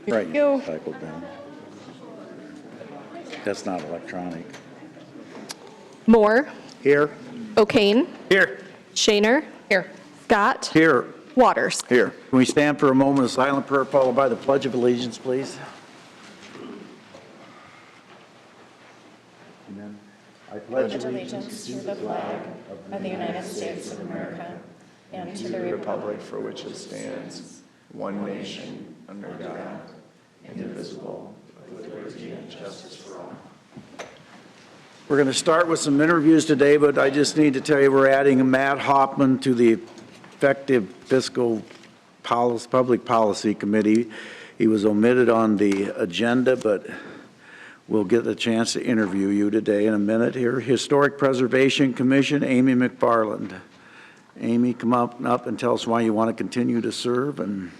Right. Go. Cycled down. That's not electronic. Moore. Here. O'Kane. Here. Shaner. Here. Scott. Here. Waters. Here. Can we stand for a moment of silent prayer followed by the Pledge of Allegiance, please? Amen. I pledge allegiance to the flag of the United States of America and to the republic for which it stands, one nation, under God, indivisible, with liberty and justice for all. We're going to start with some interviews today, but I just need to tell you we're adding Matt Hoffman to the Effective Fiscal Policy, Public Policy Committee. He was omitted on the agenda, but we'll get a chance to interview you today in a minute here. Historic Preservation Commission, Amy McFarland. Amy, come up and tell us why you want to continue to serve. And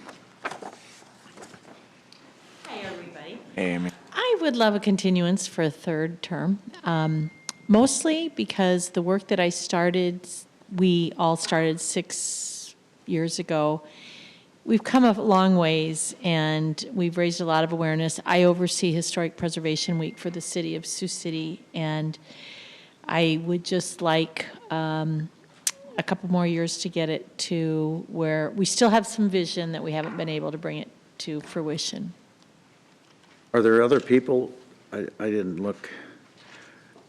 hi, everybody. Amy. I would love a continuance for a third term, mostly because the work that I started, we all started 6 years ago. We've come a long ways, and we've raised a lot of awareness. I oversee Historic Preservation Week for the city of Sioux City, and I would just like a couple more years to get it to where we still have some vision that we haven't been able to bring it to fruition. are there other people? I didn't look.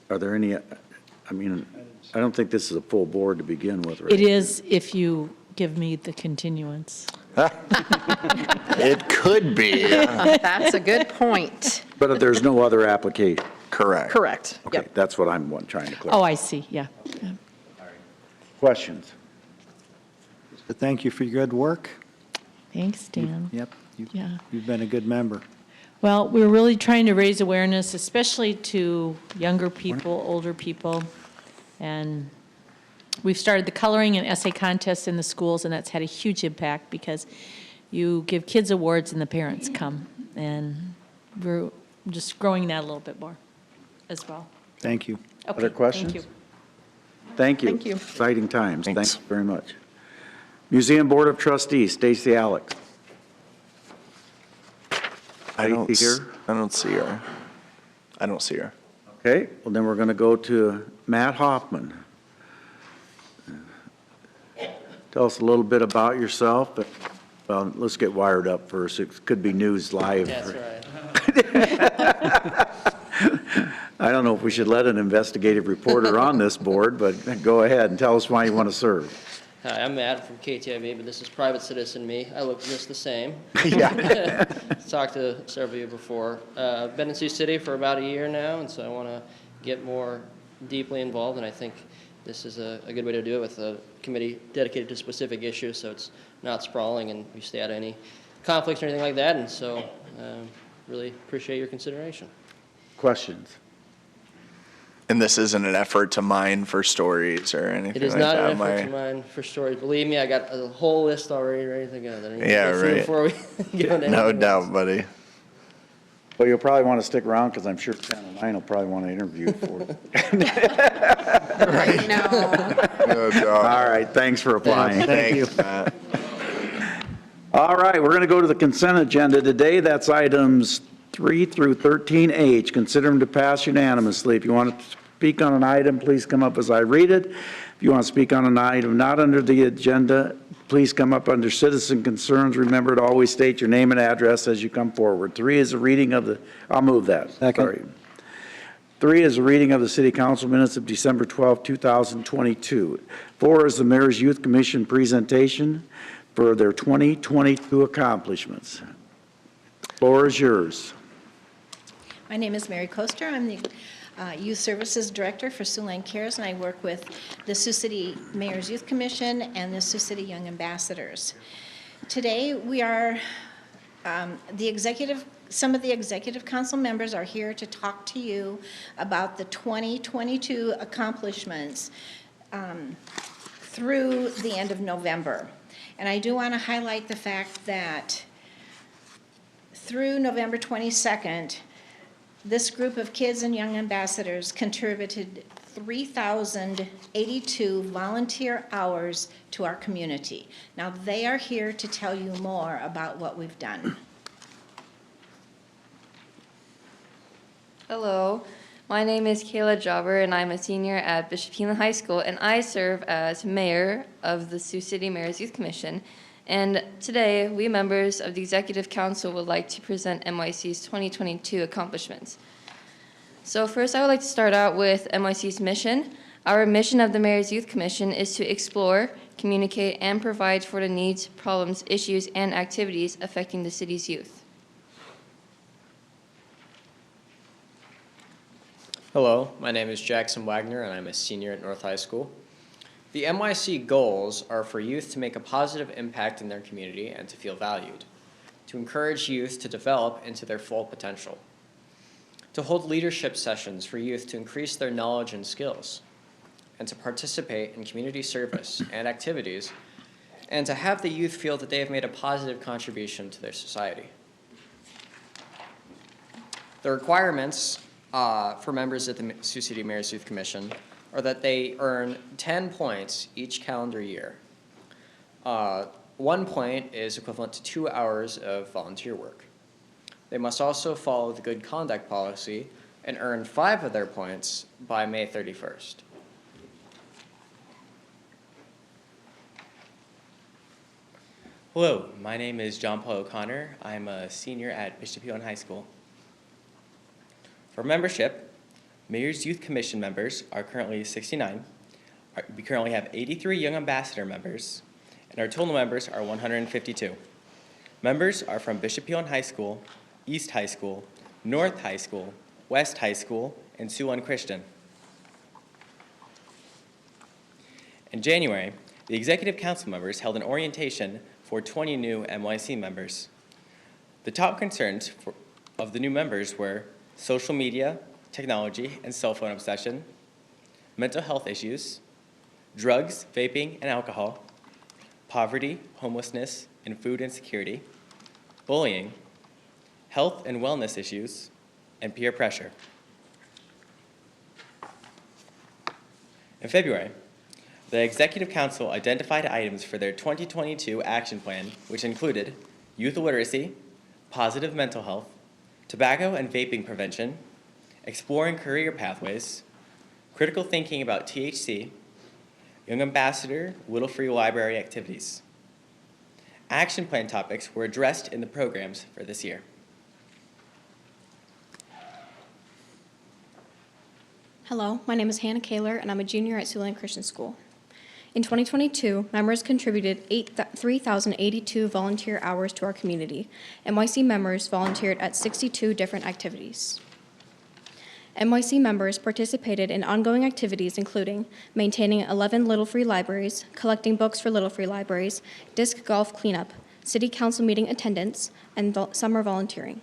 Are there any? I mean, I don't think this is a full board to begin with, right? It is if you give me the continuance. It could be. That's a good point. But there's no other application. Correct. Correct. Okay, Yep. that's what I'm trying to clarify. Oh, I see, yeah. Yeah. Questions? Thank you for your good work. Thanks, Dan. Yep, Yeah. you've been a good member. Well, we're really trying to raise awareness, especially to younger people, older people. And we've started the coloring and essay contests in the schools, and that's had a huge impact because you give kids awards and the parents come. And we're just growing that a little bit more as well. Thank you. Okay, Other questions? Thank you. Thank you. Thank you. Exciting times. Thanks. Thank you very much. Museum Board of Trustees, Stacy Alex. I don't Stacy see her. I don't see her. Okay, well then we're going to go to Matt Hoffman. Tell us a little bit about yourself. But, well, let's get wired up first. It could be news live. That's right. I don't know if we should let an investigative reporter on this board, but go ahead and tell us why you want to serve. Hi, I'm Matt from KTIV, but this is private citizen me. I look just the same. Yeah. Talked to several of you before. I've been in Sioux City for about a year now, and so I want to get more deeply involved, and I think this is a good way to do it with a committee dedicated to specific issues, so it's not sprawling and we stay out of any conflicts or anything like that, and so really appreciate your consideration. Questions? And this isn't an effort to mine for stories or anything like that? It is not an effort to mine for stories. Believe me, I got a whole list already ready to go that I need to Yeah, go through right. before we get into No anything doubt, else. buddy. Well, you'll probably want to stick around because I'm sure Channel 9 will probably want to interview for it. I know. No doubt. All right, thanks for applying. Thanks, Matt. All right, we're going to go to the consent agenda today. That's items 3 through 13H. Consider them to pass unanimously. If you want to speak on an item, please come up as I read it. If you want to speak on an item not under the agenda, please come up under citizen concerns. Remember to always state your name and address as you come forward. 3 is a reading of the, I'll move that. Second. Sorry. 3 is a reading of the City Council minutes of December 12, 2022. 4 is the Mayor's Youth Commission presentation for their 2022 accomplishments. Floor is yours. My name is Mary Koster. I'm the Youth Services Director for Siouxland Cares, and I work with the Sioux City Mayor's Youth Commission and the Sioux City Young Ambassadors. Today, we are, some of the Executive Council members are here to talk to you about the 2022 accomplishments through the end of November. And I do want to highlight the fact that through November 22nd, this group of kids and young ambassadors contributed 3,082 volunteer hours to our community. Now, they are here to tell you more about what we've done. Hello, my name is Kayla Jobber, and I'm a senior at Bishop Heelan High School, and I serve as mayor of the Sioux City Mayor's Youth Commission. And today, we members of the Executive Council would like to present MYC's 2022 accomplishments. So first, I would like to start out with MYC's mission. Our mission of the Mayor's Youth Commission is to explore, communicate, and provide for the needs, problems, issues, and activities affecting the city's youth. Hello, my name is Jackson Wagner, and I'm a senior at North High School. The MYC goals are for youth to make a positive impact in their community and to feel valued, to encourage youth to develop into their full potential, to hold leadership sessions for youth to increase their knowledge and skills, and to participate in community service and activities, and to have the youth feel that they have made a positive contribution to their society. The requirements for members of the Sioux City Mayor's Youth Commission are that they earn 10 points each calendar year. 1 point is equivalent to 2 hours of volunteer work. They must also follow the good conduct policy and earn 5 of their points by May 31st. Hello, my name is John Paul O'Connor. I'm a senior at Bishop Heelan High School. For membership, Mayor's Youth Commission members are currently 69. We currently have 83 Young Ambassador members, and our total members are 152. Members are from Bishop Heelan High School, East High School, North High School, West High School, and Sioux Christian. In January, the Executive Council members held an orientation for 20 new MYC members. The top concerns of the new members were social media, technology, and cell phone obsession, mental health issues, drugs, vaping, and alcohol, poverty, homelessness, and food insecurity, bullying, health and wellness issues, and peer pressure. In February, the Executive Council identified items for their 2022 action plan, which included youth literacy, positive mental health, tobacco and vaping prevention, exploring career pathways, critical thinking about THC, Young Ambassador, Little Free Library activities. Action plan topics were addressed in the programs for this year. Hello, my name is Hannah Kaler, and I'm a junior at Sioux Christian School. In 2022, members contributed 3,082 volunteer hours to our community. NYC members volunteered at 62 different activities. NYC members participated in ongoing activities including maintaining 11 Little Free Libraries, collecting books for Little Free Libraries, disc golf cleanup, city council meeting attendance, and summer volunteering.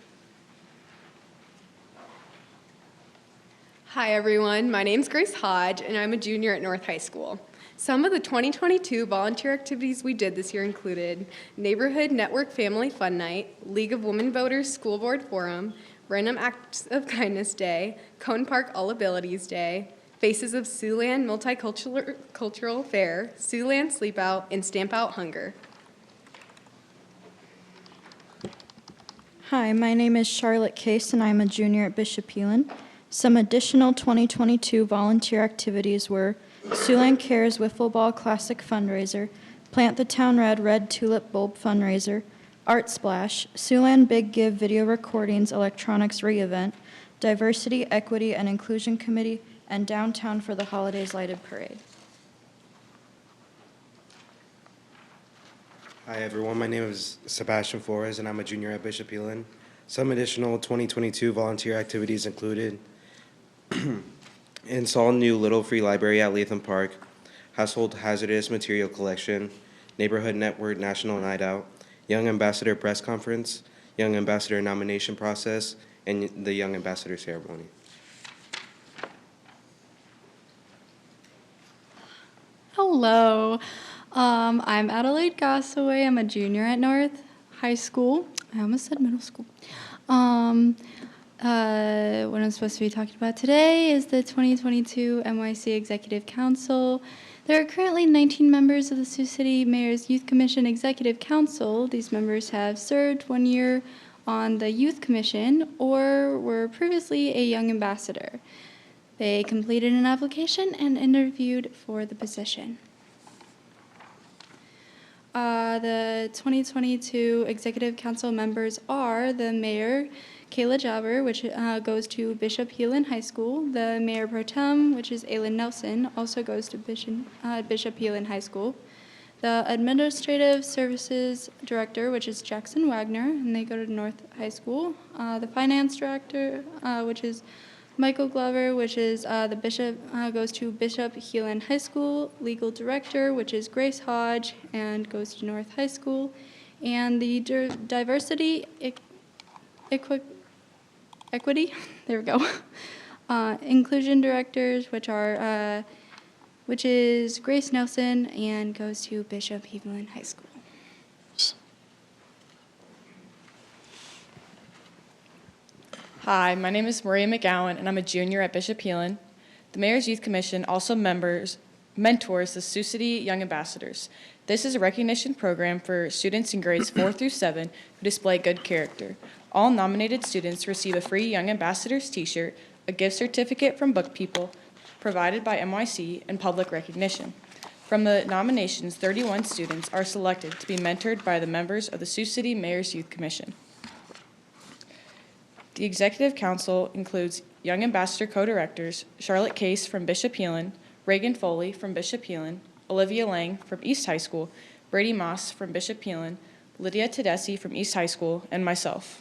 Hi everyone, my name's Grace Hodge and I'm a junior at North High School. Some of the 2022 volunteer activities we did this year included Neighborhood Network Family Fun Night, League of Women Voters School Board Forum, Random Acts of Kindness Day, Cone Park All Abilities Day, Faces of Siouxland Multicultural Fair, Siouxland Sleep Out, and Stamp Out Hunger. Hi, my name is Charlotte Case and I'm a junior at Bishop Heelan. Some additional 2022 volunteer activities were Siouxland Cares Wiffle Ball Classic Fundraiser, Plant the Town Red Tulip Bulb Fundraiser, Art Splash, Siouxland Big Give Video Recordings Electronics Re-Event, Diversity, Equity, and Inclusion Committee, and Downtown for the Holidays Lighted Parade. Hi everyone, my name is Sebastian Flores and I'm a junior at Bishop Heelan. Some additional 2022 volunteer activities included install new Little Free Library at Latham Park, Household Hazardous Material Collection, Neighborhood Network National Night Out, Young Ambassador Press Conference, Young Ambassador Nomination Process, and the Young Ambassador Ceremony. Hello, I'm Adelaide Gossaway. I'm a junior at North High School. I almost said middle school. What I'm supposed to be talking about today is the 2022 NYC Executive Council. There are currently 19 members of the Sioux City Mayor's Youth Commission Executive Council. These members have served 1 year on the Youth Commission or were previously a Young Ambassador. They completed an application and interviewed for the position. The 2022 Executive Council members are the Mayor, Kayla Jobber, which goes to Bishop Heelan High School. The Mayor Pro Tem, which is Aylin Nelson, also goes to Bishop Heelan High School. The Administrative Services Director, which is Jackson Wagner, and they go to North High School. The Finance Director, which is Michael Glover, which is the Bishop, goes to Bishop Heelan High School. Legal Director, which is Grace Hodge, and goes to North High School. And the Diversity Equity, there we go. Inclusion Directors, which is Grace Nelson, and goes to Bishop Heelan High School. Hi, my name is Maria McGowan, and I'm a junior at Bishop Heelan. The Mayor's Youth Commission also mentors the Sioux City Young Ambassadors. This is a recognition program for students in grades 4 through 7 who display good character. All nominated students receive a free Young Ambassadors t-shirt, a gift certificate from Book People, provided by MYC, and public recognition. From the nominations, 31 students are selected to be mentored by the members of the Sioux City Mayor's Youth Commission. The Executive Council includes Young Ambassador Co-Directors Charlotte Case from Bishop Heelan, Reagan Foley from Bishop Heelan, Olivia Lang from East High School, Brady Moss from Bishop Heelan, Lydia Tedeschi from East High School, and myself.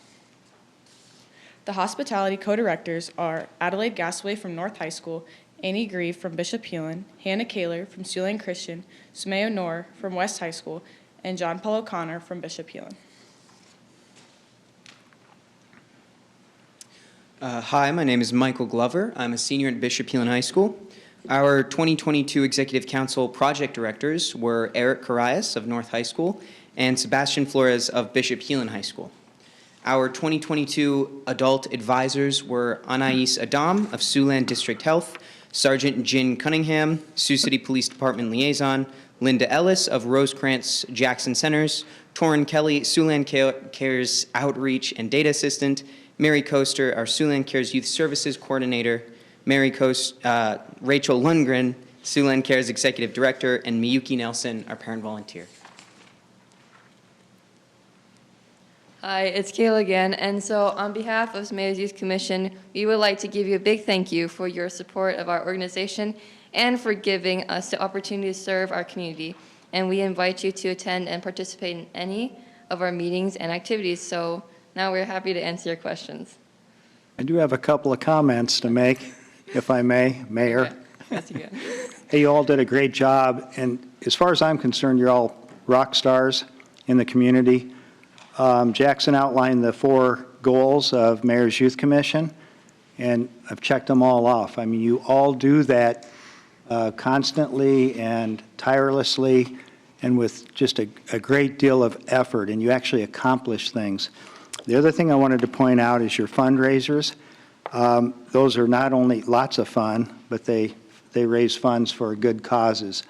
The Hospitality Co-Directors are Adelaide Gasaway from North High School, Annie Grieve from Bishop Heelan, Hannah Kaler from Sioux Christian, Sumayo Noor from West High School, and John Paul O'Connor from Bishop Heelan. Hi, my name is Michael Glover. I'm a senior at Bishop Heelan High School. Our 2022 Executive Council project directors were Eric Carias of North High School and Sebastian Flores of Bishop Heelan High School. Our 2022 adult advisors were Anais Adam of Siouxland District Health, Sergeant Jin Cunningham, Sioux City Police Department Liaison, Linda Ellis of Rosecrans Jackson Centers, Torrin Kelly, Siouxland Cares Outreach and Data Assistant, Mary Coaster, our Siouxland Cares Youth Services Coordinator, Rachel Lundgren, Siouxland Cares Executive Director, and Miyuki Nelson, our parent volunteer. Hi, it's Kayla again, and so on behalf of Mayor's Youth Commission, we would like to give you a big thank you for your support of our organization and for giving us the opportunity to serve our community. And we invite you to attend and participate in any of our meetings and activities. So now we're happy to answer your questions. I do have a couple of comments to make, if I may, Mayor. Okay. Yes, you can. Hey, you all did a great job, and as far as I'm concerned, you're all rock stars in the community. Jackson outlined the 4 goals of Mayor's Youth Commission, and I've checked them all off. I mean, you all do that constantly and tirelessly and with just a great deal of effort, and you actually accomplish things. The other thing I wanted to point out is your fundraisers. Those are not only lots of fun, but they raise funds for good causes.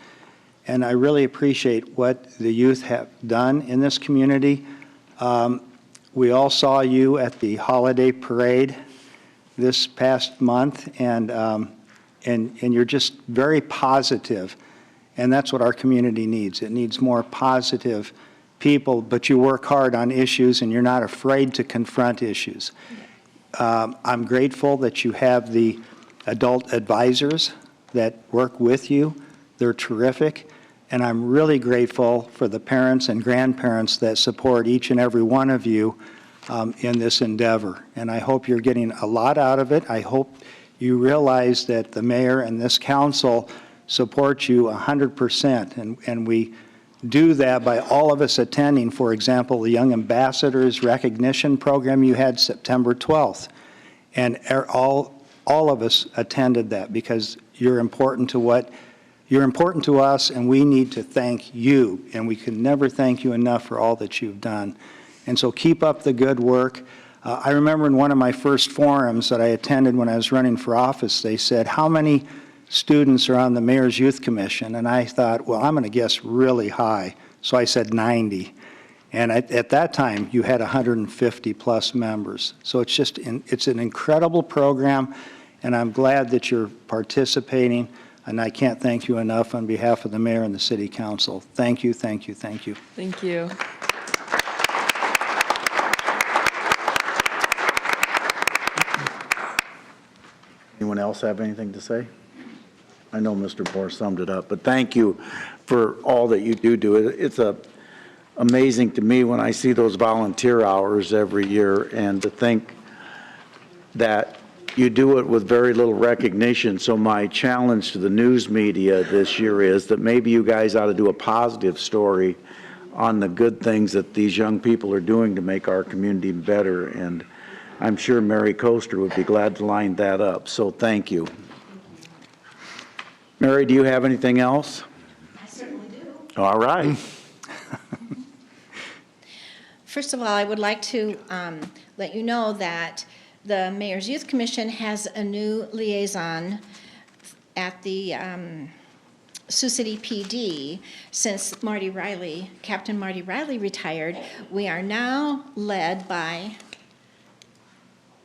And I really appreciate what the youth have done in this community. We all saw you at the holiday parade this past month, and you're just very positive, and that's what our community needs. It needs more positive people, but you work hard on issues, and you're not afraid to confront issues. I'm grateful that you have the adult advisors that work with you. They're terrific. And I'm really grateful for the parents and grandparents that support each and every one of you in this endeavor. And I hope you're getting a lot out of it. I hope you realize that the mayor and this council support you 100%. And we do that by all of us attending, for example, the Young Ambassadors Recognition Program you had September 12th. And all of us attended that because you're important to us, and we need to thank you, and we can never thank you enough for all that you've done. And so keep up the good work. I remember in one of my first forums that I attended when I was running for office, they said, how many students are on the Mayor's Youth Commission? And I thought, well, I'm going to guess really high. So I said 90. And at that time, you had 150-plus members. So it's an incredible program, and I'm glad that you're participating, and I can't thank you enough on behalf of the mayor and the city council. Thank you, thank you, thank you. Thank you. Anyone else have anything to say? I know Mr. Moore summed it up, but thank you for all that you do. It's amazing to me when I see those volunteer hours every year, and to think that you do it with very little recognition. So my challenge to the news media this year is that maybe you guys ought to do a positive story on the good things that these young people are doing to make our community better. And I'm sure Mary Coaster would be glad to line that up. So thank you. Mary, do you have anything else? I certainly do. All right. First of all, I would like to let you know that the Mayor's Youth Commission has a new liaison at the Sioux City PD. Since Captain Marty Riley retired, we are now led by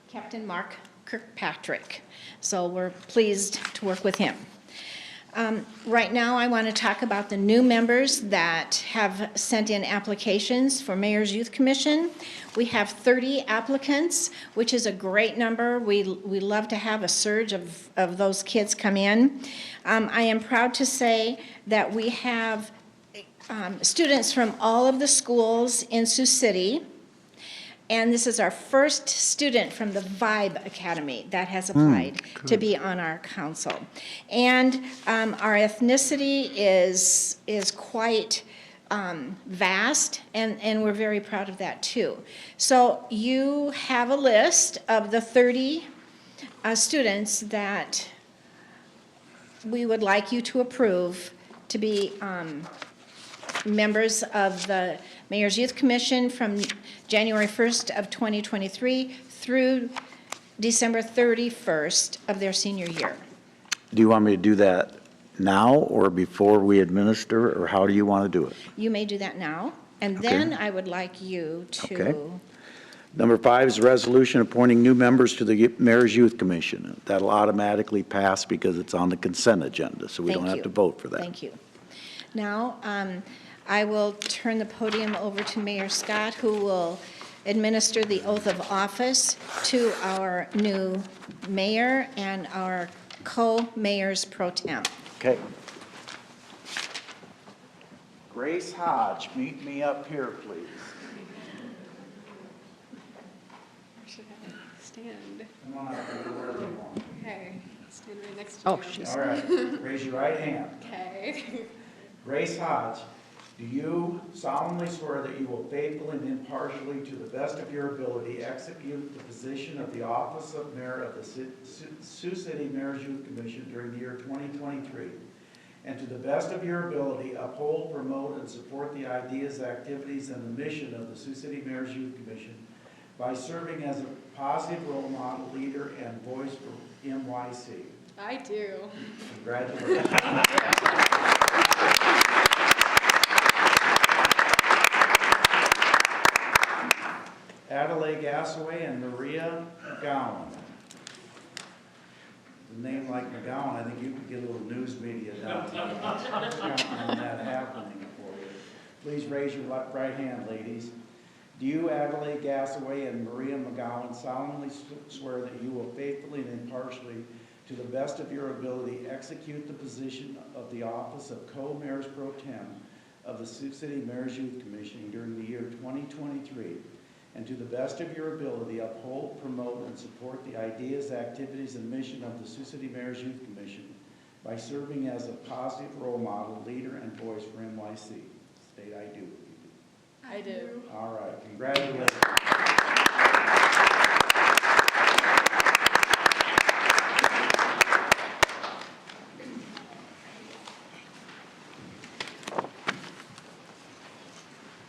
Captain Mark Kirkpatrick. So we're pleased to work with him. Right now, I want to talk about the new members that have sent in applications for Mayor's Youth Commission. We have 30 applicants, which is a great number. We love to have a surge of those kids come in. I am proud to say that we have students from all of the schools in Sioux City. And this is our first student from the Vibe Academy that has applied to be on our council. And our ethnicity is quite vast, and we're very proud of that too. So you have a list of the 30 students that we would like you to approve to be members of the Mayor's Youth Commission from January 1st of 2023 through December 31st of their senior year. Do you want me to do that now or before we administer, or how do you want to do it? You may do that now, and then I would like you to... Okay. Number 5 is a resolution appointing new members to the Mayor's Youth Commission. That'll automatically pass because it's on the consent agenda, so we don't have to vote for that. Thank you. Now, I will turn the podium over to Mayor Scott, who will administer the oath of office to our new mayor and our co-mayors pro tem. Okay. Grace Hodge, meet me up here, please. Should I stand? Come on up here, wherever you want. Okay, stand right next to you. Oh, she's... All right, raise your right hand. Okay. Grace Hodge, do you solemnly swear that you will faithfully and impartially, to the best of your ability, execute the position of the office of mayor of the Sioux City Mayor's Youth Commission during the year 2023, and to the best of your ability, uphold, promote, and support the ideas, activities, and the mission of the Sioux City Mayor's Youth Commission by serving as a positive role model, leader, and voice for MYC? I do. Congratulations. Adelaide Gassaway and Maria McGowan. A name like McGowan, I think you could get a little news media down on that happening for you. Please raise your right hand, ladies. Do you, Adelaide Gassaway and Maria McGowan, solemnly swear that you will faithfully and impartially, to the best of your ability, execute the position of the office of co-mayors pro tem of the Sioux City Mayor's Youth Commission during the year 2023, and to the best of your ability, uphold, promote, and support the ideas, activities, and mission of the Sioux City Mayor's Youth Commission by serving as a positive role model, leader, and voice for NYC? State I do. I do. All right, congratulations.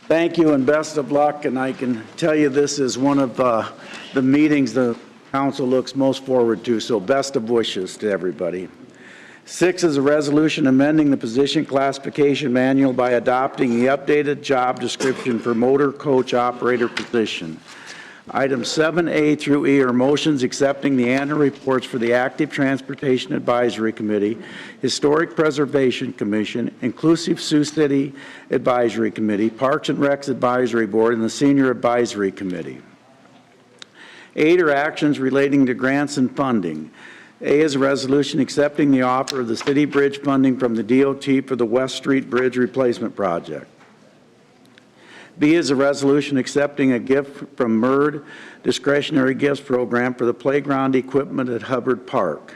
Thank you and best of luck, and I can tell you this is one of the meetings the council looks most forward to, so best of wishes to everybody. 6 is a resolution amending the position classification manual by adopting the updated job description for motor coach operator position. Items 7A through E are motions accepting the annual reports for the Active Transportation Advisory Committee, Historic Preservation Commission, Inclusive Sioux City Advisory Committee, Parks and Recs Advisory Board, and the Senior Advisory Committee. 8 are actions relating to grants and funding. A is a resolution accepting the offer of the city bridge funding from the DOT for the West Street Bridge Replacement Project. B is a resolution accepting a gift from MERD Discretionary Gifts Program for the playground equipment at Hubbard Park.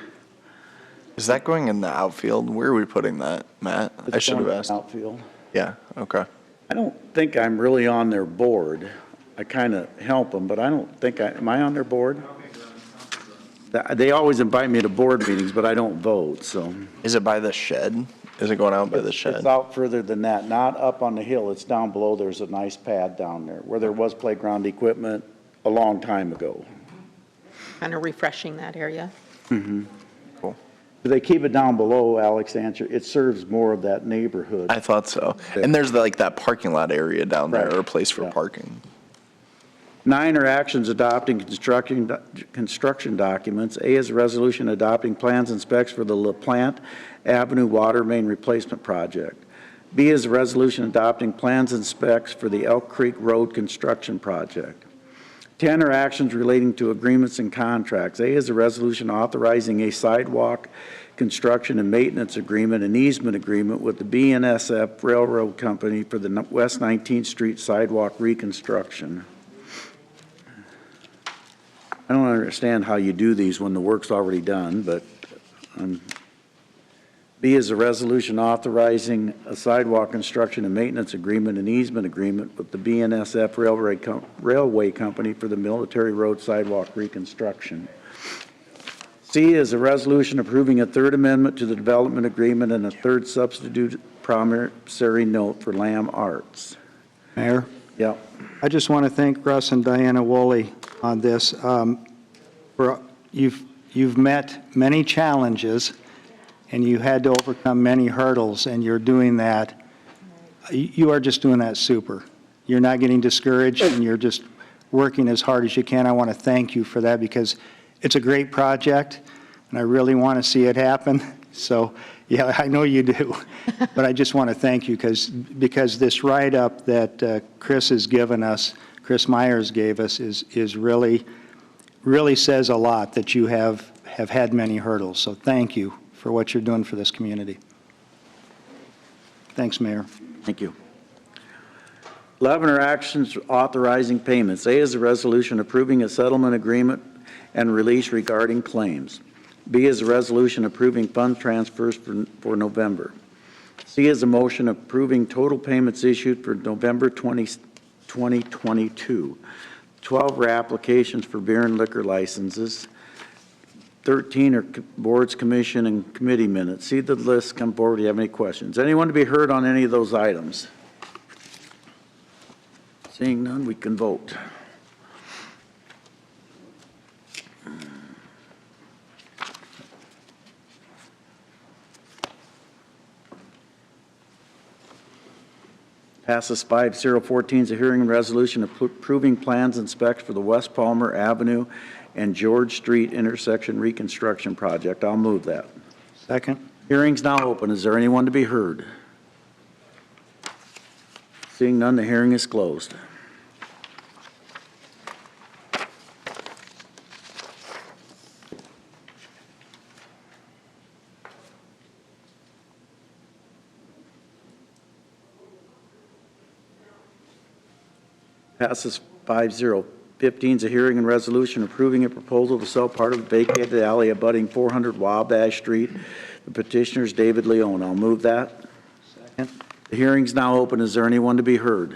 Is that going in the outfield? Where are we putting that, Matt? I should have asked. Outfield. Yeah, okay. I don't think I'm really on their board. I kind of help them, but I don't think am I on their board? They always invite me to board meetings, but I don't vote, so. Is it by the shed? Is it going out by the shed? It's out further than that, not up on the hill. It's down below. There's a nice pad down there where there was playground equipment a long time ago. Kind of refreshing that area. Mm-hmm. Cool. They keep it down below, Alex answered. It serves more of that neighborhood. I thought so. And there's like that parking lot area down there, Right. or a place for parking. 9 are actions adopting construction documents. A is a resolution adopting plans and specs for the LaPlante Avenue Water Main Replacement Project. B is a resolution adopting plans and specs for the Elk Creek Road Construction Project. 10 are actions relating to agreements and contracts. A is a resolution authorizing a sidewalk construction and maintenance agreement and easement agreement with the BNSF Railroad Company for the West 19th Street sidewalk reconstruction. I don't understand how you do these when the work's already done, but B is a resolution authorizing a sidewalk construction and maintenance agreement and easement agreement with the BNSF Railway Company for the Military Road sidewalk reconstruction. C is a resolution approving a third amendment to the development agreement and a third substitute promissory note for Lamb Arts. Mayor? Yep. I just want to thank Russ and Diana Woolley on this. You've met many challenges, and you had to overcome many hurdles, and you're doing that. You are just doing that super. You're not getting discouraged, and you're just working as hard as you can. I want to thank you for that because it's a great project, and I really want to see it happen. So, yeah, I know you do. But I just want to thank you because this write-up that Chris has given us, Chris Myers gave us, is really says a lot that you have had many hurdles. So thank you for what you're doing for this community. Thanks, Mayor. Thank you. 11 are actions authorizing payments. A is a resolution approving a settlement agreement and release regarding claims. B is a resolution approving fund transfers for November. C is a motion approving total payments issued for November 2022. 12 are applications for beer and liquor licenses. 13 are boards, commission, and committee minutes. See the list, come forward if you have any questions. Anyone to be heard on any of those items? Seeing none, we can vote. Passes 5-0. 14 is a hearing and resolution approving plans and specs for the West Palmer Avenue and George Street intersection reconstruction project. I'll move that. Second. Hearing's now open. Is there anyone to be heard? Seeing none, the hearing is closed. Passes 5-0. 15 is a hearing and resolution approving a proposal to sell part of the vacated alley abutting 400 Wabash Street. The petitioner is David Leone. I'll move that. Second. The hearing's now open. Is there anyone to be heard?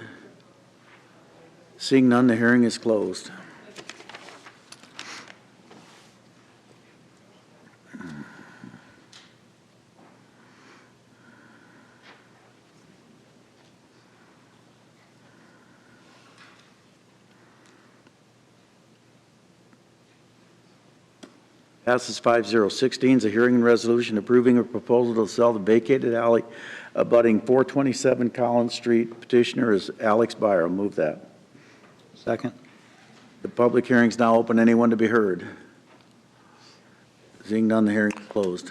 Seeing none, the hearing is closed. Passes 5-0. 16 is a hearing and resolution approving a proposal to sell the vacated alley abutting 427 Collins Street. Petitioner is Alex Byer. I'll move that. Second. The public hearing is now open. Anyone to be heard? Seeing none, the hearing is closed.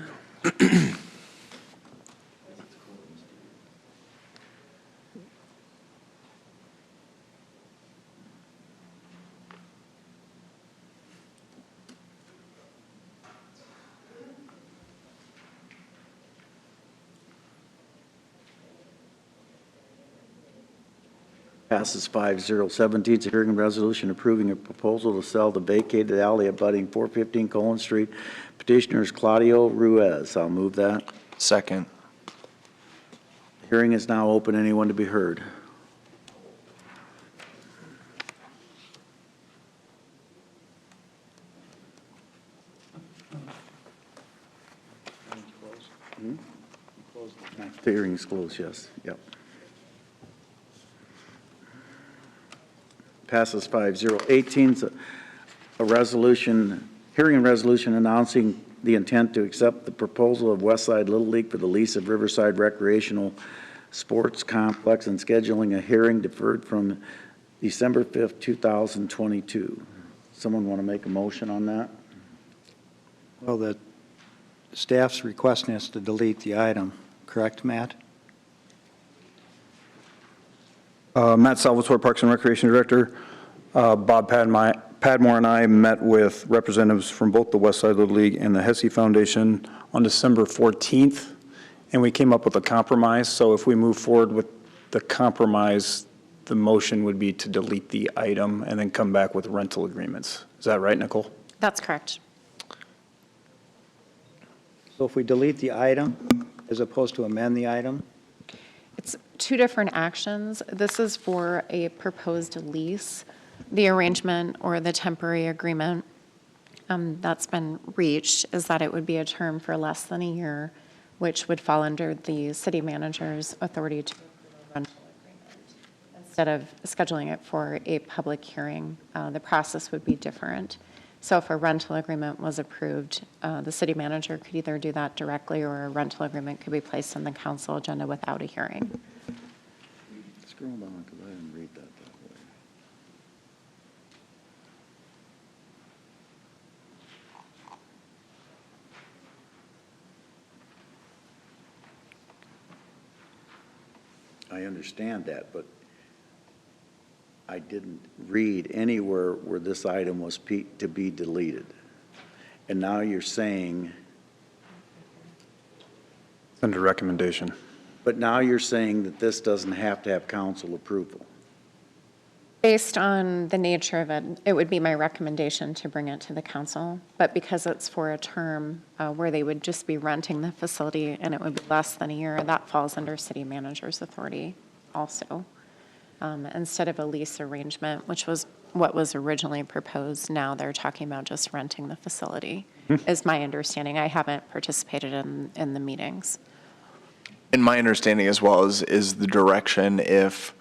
Passes 5-0. 17 is a hearing and resolution approving a proposal to sell the vacated alley abutting 415 Collins Street. Petitioner is Claudio Ruiz. I'll move that. Second. Hearing is now open. Anyone to be heard? The hearing is closed, yes. Yep. Passes 5-0. 18 is a resolution, hearing and resolution announcing the intent to accept the proposal of Westside Little League for the lease of Riverside Recreational Sports Complex and scheduling a hearing deferred from December 5th, 2022. Someone want to make a motion on that? Well, the staff's requesting us to delete the item, correct, Matt? Matt Salvatore, Parks and Recreation Director. Bob Padmore and I met with representatives from both the Westside Little League and the Hesse Foundation on December 14th, and we came up with a compromise. So if we move forward with the compromise, the motion would be to delete the item and then come back with rental agreements. Is that right, Nicole? That's correct. So if we delete the item as opposed to amend the item? It's two different actions. This is for a proposed lease. The arrangement or the temporary agreement that's been reached is that it would be a term for less than a year, which would fall under the city manager's authority to approve a rental agreement. Instead of scheduling it for a public hearing, the process would be different. So if a rental agreement was approved, the city manager could either do that directly or a rental agreement could be placed on the council agenda without a hearing. Scroll down because I didn't read that way. I understand that, but I didn't read anywhere where this item was to be deleted. And now you're saying, Under recommendation. but now you're saying that this doesn't have to have council approval. Based on the nature of it, it would be my recommendation to bring it to the council. But because it's for a term where they would just be renting the facility and it would be less than a year, that falls under city manager's authority also. Instead of a lease arrangement, which was what was originally proposed, now they're talking about just renting the facility, is my understanding. I haven't participated in the meetings. And my understanding as well is the direction if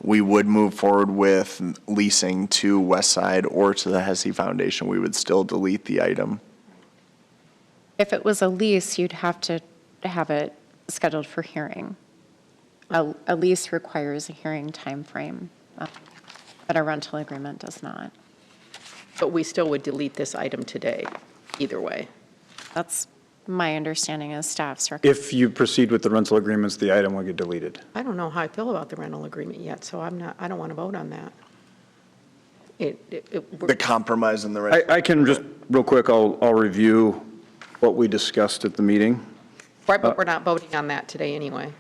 we would move forward with leasing to Westside or to the Hesse Foundation, we would still delete the item. If it was a lease, you'd have to have it scheduled for hearing. A lease requires a hearing timeframe, but a rental agreement does not. But we still would delete this item today, either way. That's my understanding as staff's recommendation. If you proceed with the rental agreements, the item will get deleted. I don't know how I feel about the rental agreement yet, so I don't want to vote on that. The compromise in the right. I can just, real quick, I'll review what we discussed at the meeting. Right, but we're not voting on that today anyway,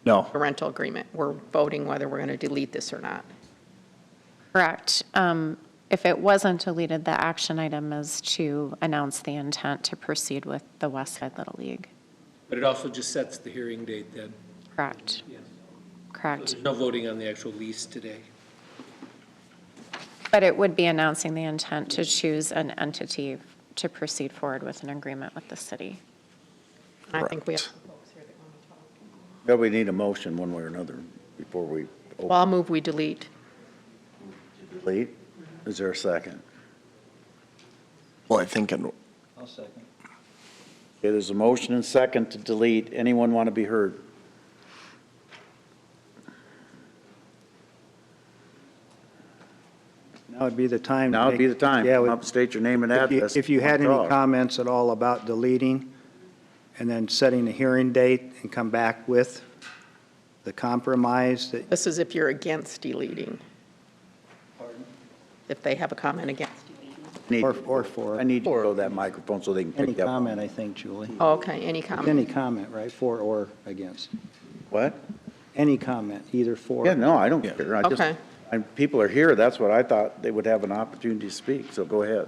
No. the rental agreement. We're voting whether we're going to delete this or not. Correct. If it wasn't deleted, the action item is to announce the intent to proceed with the Westside Little League. But it also just sets the hearing date then? Correct. Yes. Correct. So there's no voting on the actual lease today? But it would be announcing the intent to choose an entity to proceed forward with an agreement with the city. I think we have. But we need a motion one way or another before we open. Well, I'll move we delete. Delete? Is there a second? Well, I think in I'll second. Okay, there's a motion and second to delete. Anyone want to be heard? Now would be the time. to Now would be make- the time. Yeah, Come up, state your name and address. if you had any Talk. comments at all about deleting and then setting a hearing date and come back with the compromise that, This is if you're against deleting. If they have a comment against. Need- or for I need to go to that microphone so they can any pick you up. comment, I think, Julie. Oh, okay, any comment? Any comment, right, for or against? What? Any comment, either for. Yeah, no, I don't care. I just, Okay. people are here. That's what I thought. They would have an opportunity to speak, so go ahead.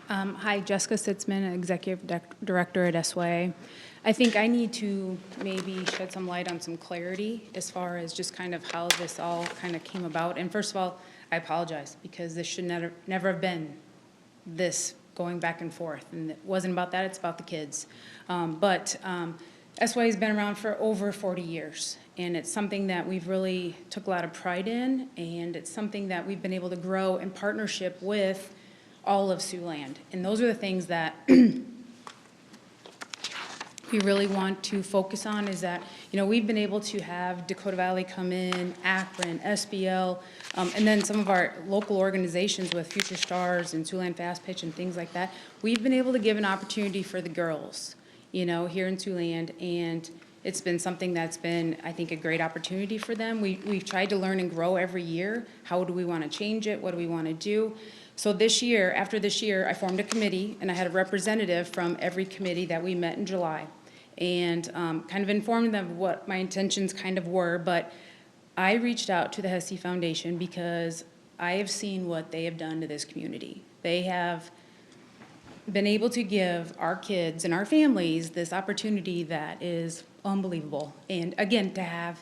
Hi, Jessica Sitzman, Executive Director at SYA. I think I need to maybe shed some light on some clarity as far as just kind of how this all kind of came about. And first of all, I apologize because this should never have been this going back and forth. And it wasn't about that, it's about the kids. But SYA has been around for over 40 years. And it's something that we've really took a lot of pride in. And it's something that we've been able to grow in partnership with all of Siouxland. And those are the things that we really want to focus on is that, we've been able to have Dakota Valley come in, Akron, SBL, and then some of our local organizations with Future Stars and Siouxland Fast Pitch and things like that. We've been able to give an opportunity for the girls, here in Siouxland, and it's been something that's been, I think, a great opportunity for them. We've tried to learn and grow every year. How do we want to change it? What do we want to do? So after this year, I formed a committee, and I had a representative from every committee that we met in July, and kind of informed them of what my intentions kind of were. But I reached out to the Hesse Foundation because I have seen what they have done to this community. They have been able to give our kids and our families this opportunity that is unbelievable. And again, to have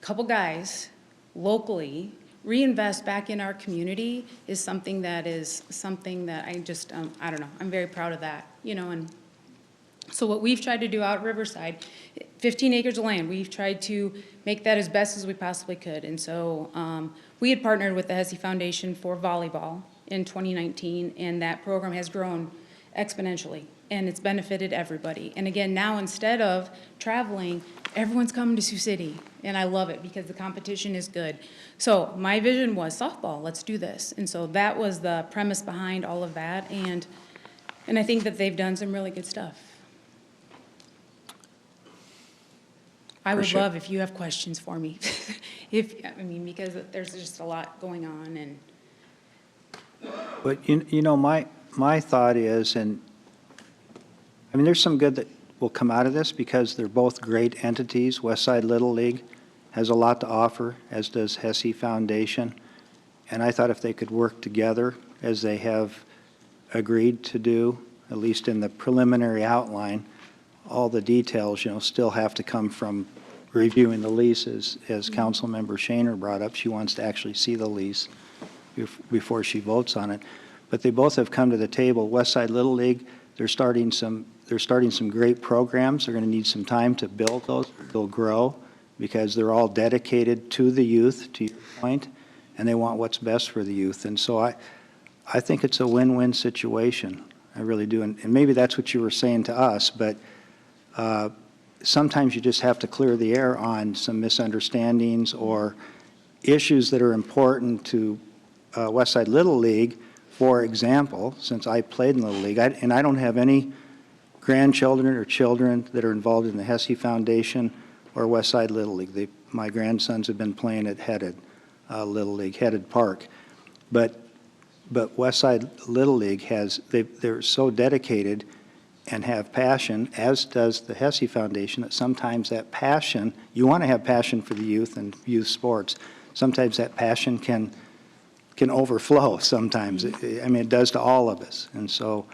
a couple guys locally reinvest back in our community is something that I just, I don't know, I'm very proud of that, and so what we've tried to do out at Riverside, 15 acres of land, we've tried to make that as best as we possibly could. And so we had partnered with the Hesse Foundation for volleyball in 2019, and that program has grown exponentially, and it's benefited everybody. And again, now instead of traveling, everyone's coming to Sioux City, and I love it because the competition is good. So my vision was softball, let's do this. And so that was the premise behind all of that, and I think that they've done some really good stuff. I would love if you have questions for me, because there's just a lot going on, and. But, my thought is, there's some good that will come out of this because they're both great entities. Westside Little League has a lot to offer, as does Hesse Foundation. And I thought if they could work together, as they have agreed to do, at least in the preliminary outline, all the details, still have to come from reviewing the lease, as Councilmember Shaner brought up. She wants to actually see the lease before she votes on it. But they both have come to the table. Westside Little League, they're starting some great programs. They're going to need some time to build those. They'll grow because they're all dedicated to the youth, to your point, and they want what's best for the youth. And so I think it's a win-win situation. I really do. And maybe that's what you were saying to us, but sometimes you just have to clear the air on some misunderstandings or issues that are important to Westside Little League. For example, since I played in Little League, and I don't have any grandchildren or children that are involved in the Hesse Foundation or Westside Little League. My grandsons have been playing at Headed Little League, Headed Park. But Westside Little League they're so dedicated and have passion, as does the Hesse Foundation, that sometimes that passion, you want to have passion for the youth and youth sports. Sometimes that passion can overflow sometimes. It does to all of us. And so,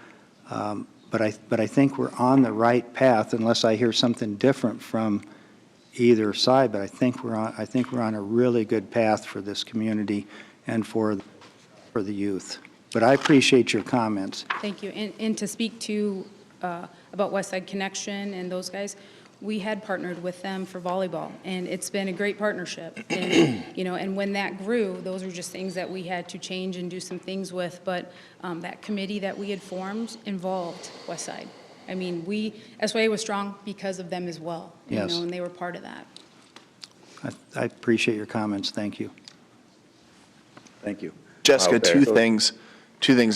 but I think we're on the right path, unless I hear something different from either side. But I think we're on a really good path for this community and for the youth. But I appreciate your comments. Thank you. And to speak to about Westside Connection and those guys, we had partnered with them for volleyball, and it's been a great partnership. And, and when that grew, those were just things that we had to change and do some things with, but that committee that we had formed involved Westside. I mean, SYA was strong because of them as well, Yes. and they were part of that. I appreciate your comments. Thank you. Thank you. Jessica, Okay. two things.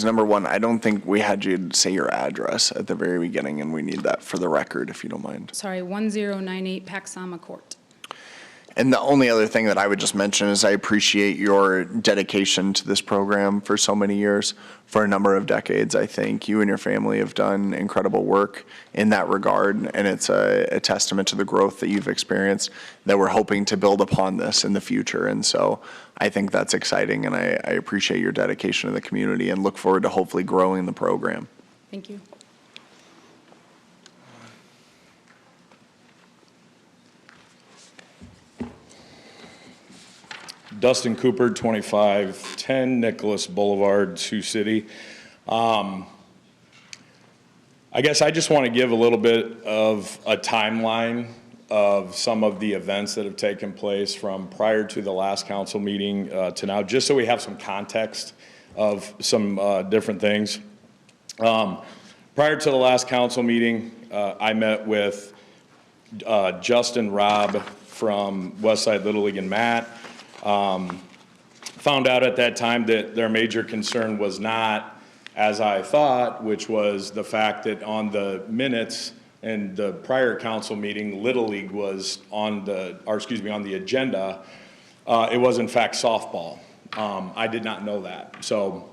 Number one, I don't think we had you say your address at the very beginning, and we need that for the record, if you don't mind. Sorry, 1098 Paxama Court. And the only other thing that I would just mention is I appreciate your dedication to this program for so many years, for a number of decades. I think you and your family have done incredible work in that regard, and it's a testament to the growth that you've experienced that we're hoping to build upon this in the future. And so I think that's exciting, and I appreciate your dedication to the community and look forward to hopefully growing the program. Thank you. Dustin Cooper, 2510 Nicholas Boulevard, Sioux City. I guess I just want to give a little bit of a timeline of some of the events that have taken place from prior to the last council meeting to now, just so we have some context of some different things. Prior to the last council meeting, I met with Justin, Rob from Westside Little League, and Matt. Found out at that time that their major concern was not, as I thought, which was the fact that on the minutes in the prior council meeting, Little League was on the agenda. It was in fact softball. I did not know that. So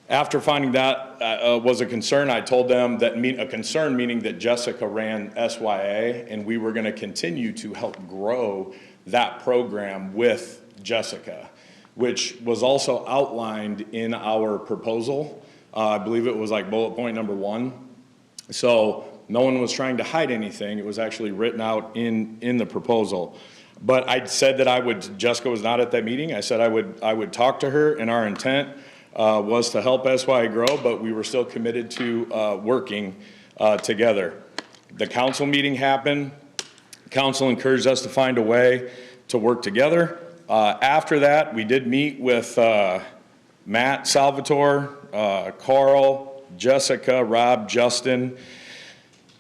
after finding that was a concern, I told them that a concern meaning that Jessica ran SYA, and we were going to continue to help grow that program with Jessica, which was also outlined in our proposal. I believe it was like bullet point number 1. So no one was trying to hide anything. It was actually written out in the proposal. But I said that Jessica was not at that meeting. I said I would talk to her, and our intent was to help SYA grow, but we were still committed to working together. The council meeting happened. Council encouraged us to find a way to work together. After that, we did meet with Matt, Salvatore, Carl, Jessica, Rob, Justin,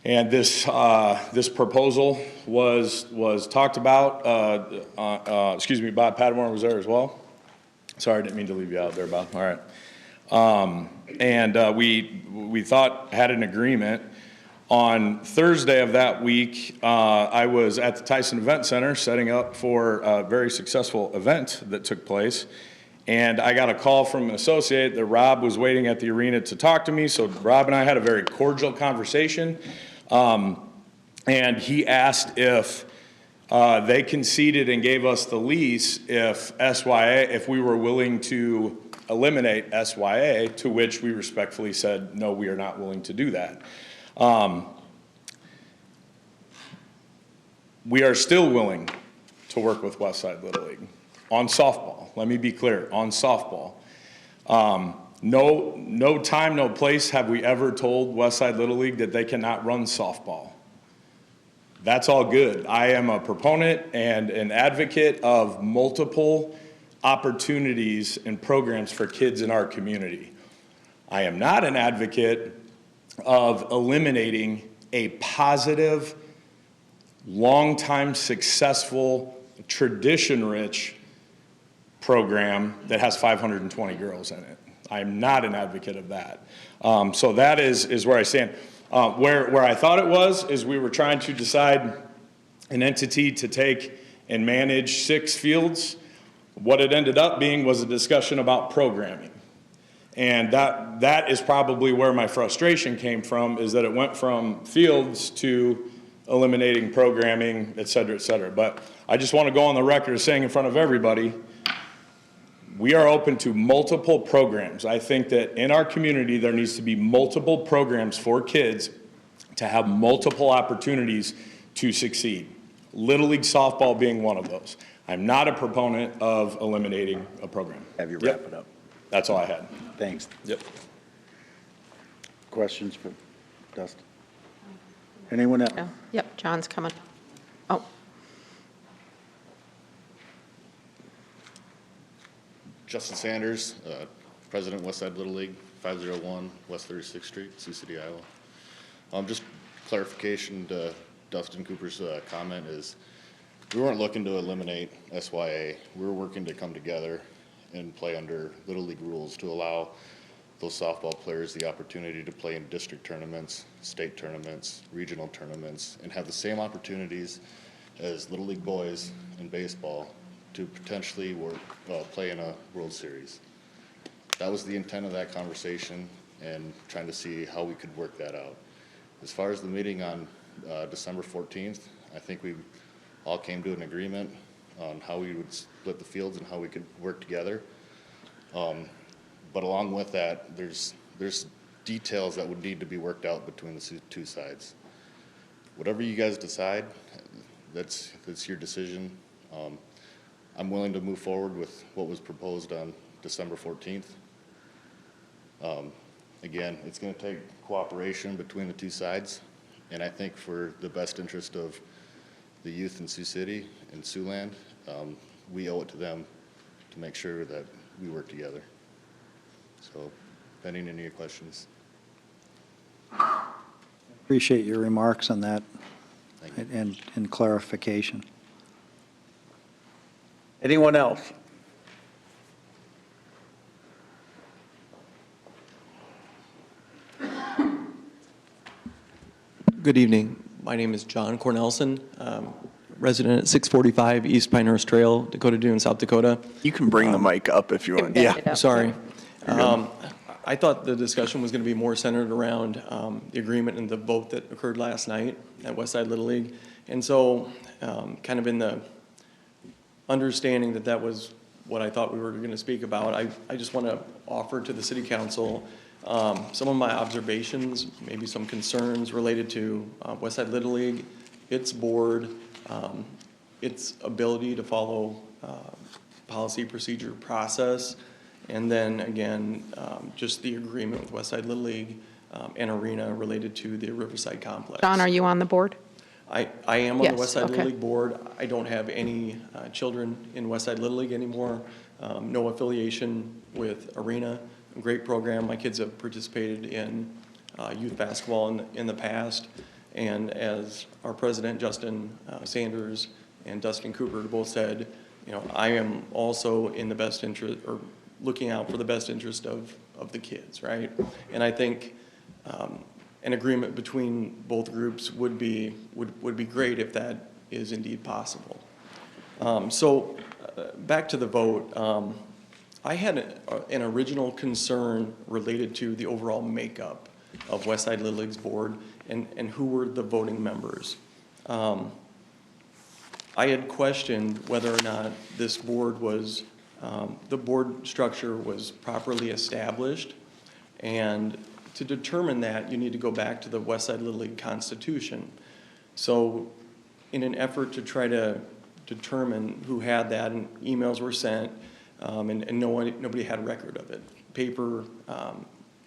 and this proposal was talked about. Excuse me, Bob Padmore was there as well. Sorry, I didn't mean to leave you out there, Bob. All right. And we had an agreement. On Thursday of that week, I was at the Tyson Event Center setting up for a very successful event that took place. And I got a call from an associate that Rob was waiting at the arena to talk to me. So Rob and I had a very cordial conversation. And he asked if they conceded and gave us the lease if we were willing to eliminate SYA, to which we respectfully said, no, we are not willing to do that. We are still willing to work with Westside Little League on softball. Let me be clear, on softball. No time, no place have we ever told Westside Little League that they cannot run softball. That's all good. I am a proponent and an advocate of multiple opportunities and programs for kids in our community. I am not an advocate of eliminating a positive, long-time successful, tradition-rich program that has 520 girls in it. I'm not an advocate of that. So that is where I stand. Where I thought it was is we were trying to decide an entity to take and manage 6 fields. What it ended up being was a discussion about programming. And that is probably where my frustration came from, is that it went from fields to eliminating programming, et cetera, et cetera. But I just want to go on the record as saying in front of everybody, we are open to multiple programs. I think that in our community, there needs to be multiple programs for kids to have multiple opportunities to succeed. Little League softball being one of those. I'm not a proponent of eliminating a program. Have you wrap it up? That's all I had. Thanks. Yep. Questions for Dustin? Anyone else? Yeah. Yep, John's coming. Oh, Justin Sanders, President, Westside Little League, 501 West 36th Street, Sioux City, Iowa. Just clarification to Dustin Cooper's comment is, we weren't looking to eliminate SYA. We were working to come together and play under Little League rules to allow those softball players the opportunity to play in district tournaments, state tournaments, regional tournaments, and have the same opportunities as Little League boys in baseball to potentially play in a World Series. That was the intent of that conversation and trying to see how we could work that out. As far as the meeting on December 14th, I think we all came to an agreement on how we would split the fields and how we could work together. But along with that, there's details that would need to be worked out between the two sides. Whatever you guys decide, that's your decision. I'm willing to move forward with what was proposed on December 14th. Again, it's going to take cooperation between the two sides, and I think for the best interest of the youth in Sioux City and Siouxland, we owe it to them to make sure that we work together. So, pending any of your questions. Appreciate your remarks on that and clarification. Anyone else? Good evening. My name is John Cornelson, resident at 645 East Pinehurst Trail, Dakota Dunes, South Dakota. You can bring the mic up if you want. Yeah. Sorry. I thought the discussion was going to be more centered around the agreement and the vote that occurred last night at Westside Little League. And so kind of in the understanding that that was what I thought we were going to speak about, I just want to offer to the City Council some of my observations, maybe some concerns related to Westside Little League, its board, its ability to follow policy, procedure, process, and then again, just the agreement with Westside Little League and Arena related to the Riverside Complex. John, are you on the board? I am on Yes, the Westside okay. Little League board. I don't have any children in Westside Little League anymore. No affiliation with Arena. A great program. My kids have participated in youth basketball in the past. And as our president, Justin Sanders, and Dustin Cooper both said, you know, I am also in the best interest, or looking out for the best interest of the kids, right? And I think an agreement between both groups would be great if that is indeed possible. Back to the vote. I had an original concern related to the overall makeup of Westside Little League's board and who were the voting members. I had questioned whether or not this board was, the board structure was properly established. And to determine that, you need to go back to the Westside Little League Constitution. So in an effort to try to determine who had that, and emails were sent, and nobody had record of it. Paper,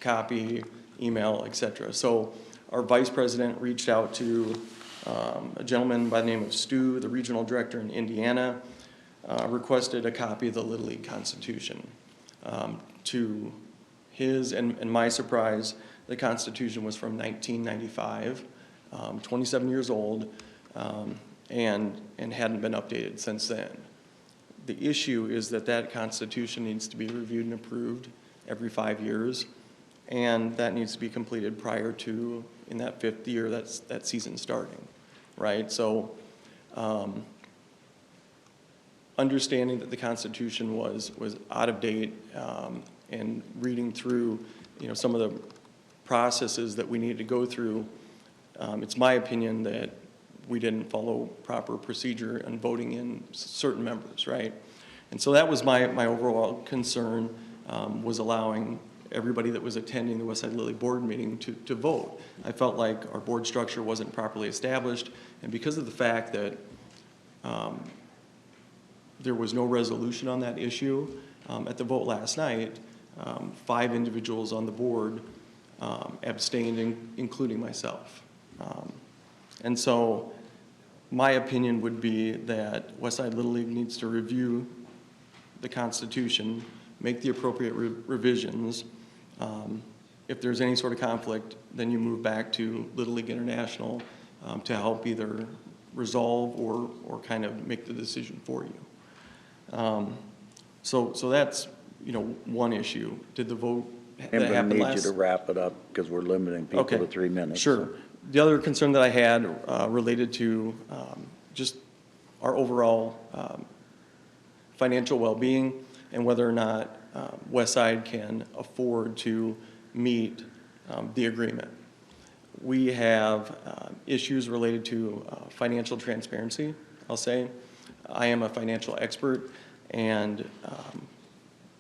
copy, email, et cetera. So our vice president reached out to a gentleman by the name of Sioux, the regional director in Indiana, requested a copy of the Little League Constitution. To his and my surprise, the Constitution was from 1995, 27 years old, and hadn't been updated since then. The issue is that Constitution needs to be reviewed and approved every 5 years, and that needs to be completed prior to, in that 5th year, that season starting, right? So understanding that the Constitution was out of date, and reading through, you know, some of the processes that we needed to go through, it's my opinion that we didn't follow proper procedure in voting in certain members, right? And so that was my overall concern, was allowing everybody that was attending the Westside Little League board meeting to vote. I felt like our board structure wasn't properly established, and because of the fact that there was no resolution on that issue at the vote last night, 5 individuals on the board abstained, including myself. And so my opinion would be that Westside Little League needs to review the Constitution, make the appropriate revisions. If there's any sort of conflict, then you move back to Little League International to help either resolve or kind of make the decision for you. So that's, one issue. Did the vote that I'm going happened to need last? you to wrap it up because we're limiting people Okay. to 3 minutes. Sure. The other concern that I had related to just our overall financial well-being and whether or not Westside can afford to meet the agreement. We have issues related to financial transparency, I'll say. I am a financial expert, and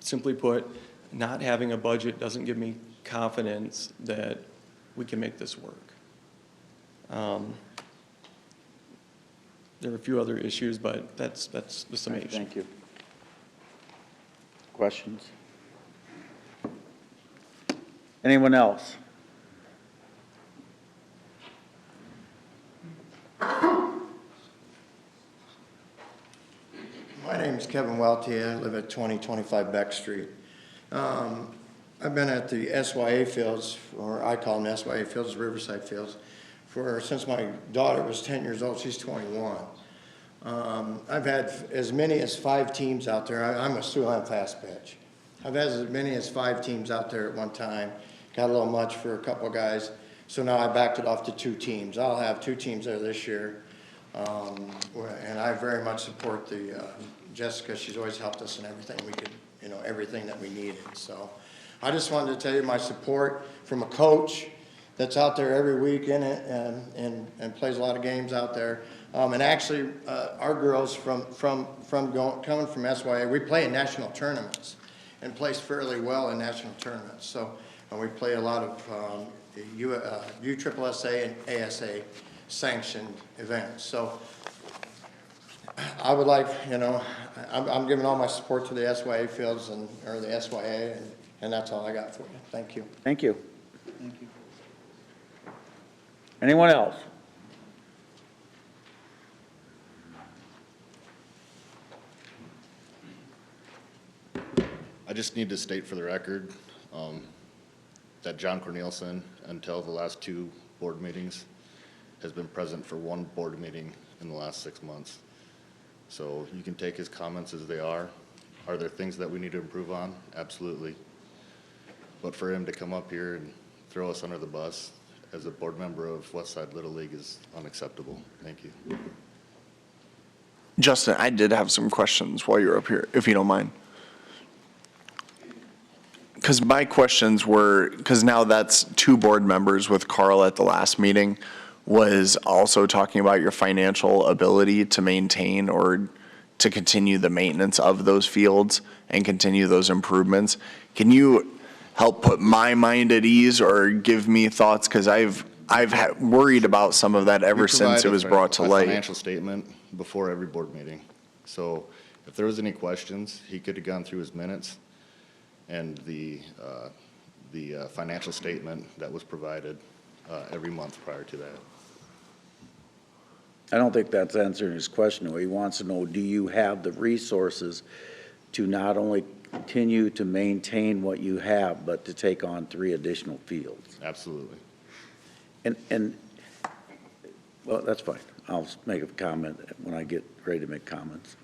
simply put, not having a budget doesn't give me confidence that we can make this work. There are a few other issues, but that's the summation. Thank you. Questions? Anyone else? My name is Kevin Welty. I live at 2025 Beck Street. I've been at the SYA fields, or I call them SYA fields, Riverside fields, since my daughter was 10 years old. She's 21. I've had as many as 5 teams out there. I'm a Siouxland fast pitch. I've had as many as 5 teams out there at one time. Got a little much for a couple of guys, so now I backed it off to 2 teams. I'll have 2 teams there this year, and I very much support Jessica. She's always helped us in everything we could, everything that we needed. So I just wanted to tell you my support from a coach that's out there every week in it and plays a lot of games out there. And actually, our girls coming from SYA, we play in national tournaments and place fairly well in national tournaments. So we play a lot of USSSA and ASA sanctioned events. So I would like, I'm giving all my support to the SYA fields or the SYA, and that's all I got for you. Thank you. Thank you. Thank you. Anyone else? I just need to state for the record that John Cornelison, until the last 2 board meetings, has been present for 1 board meeting in the last 6 months. So you can take his comments as they are. Are there things that we need to improve on? Absolutely. But for him to come up here and throw us under the bus as a board member of Westside Little League is unacceptable. Thank you. Justin, I did have some questions while you're up here, if you don't mind. Because my questions were, because now that's 2 board members with Carl at the last meeting, was also talking about your financial ability to maintain or to continue the maintenance of those fields and continue those improvements. Can you help put my mind at ease or give me thoughts? Because I've worried about some of that ever since it was brought to a light. financial statement before every board meeting. So if there was any questions, he could have gone through his minutes and the financial statement that was provided every month prior to that. I don't think that's answering his question. He wants to know, do you have the resources to not only continue to maintain what you have, but to take on 3 additional fields? Absolutely. And well, that's fine. I'll make a comment when I get ready to make comments.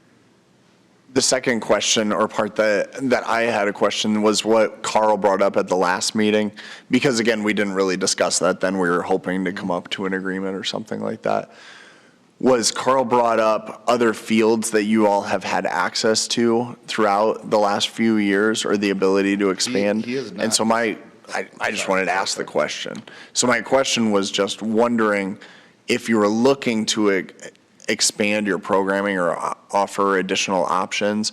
The second question or part that I had a question was what Carl brought up at the last meeting, because again, we didn't really discuss that then. We were hoping to come up to an agreement or something like that. Was Carl brought up other fields that you all have had access to throughout the last few years or the ability to expand? He is not. And so I just wanted to ask the question. So my question was just wondering if you were looking to expand your programming or offer additional options,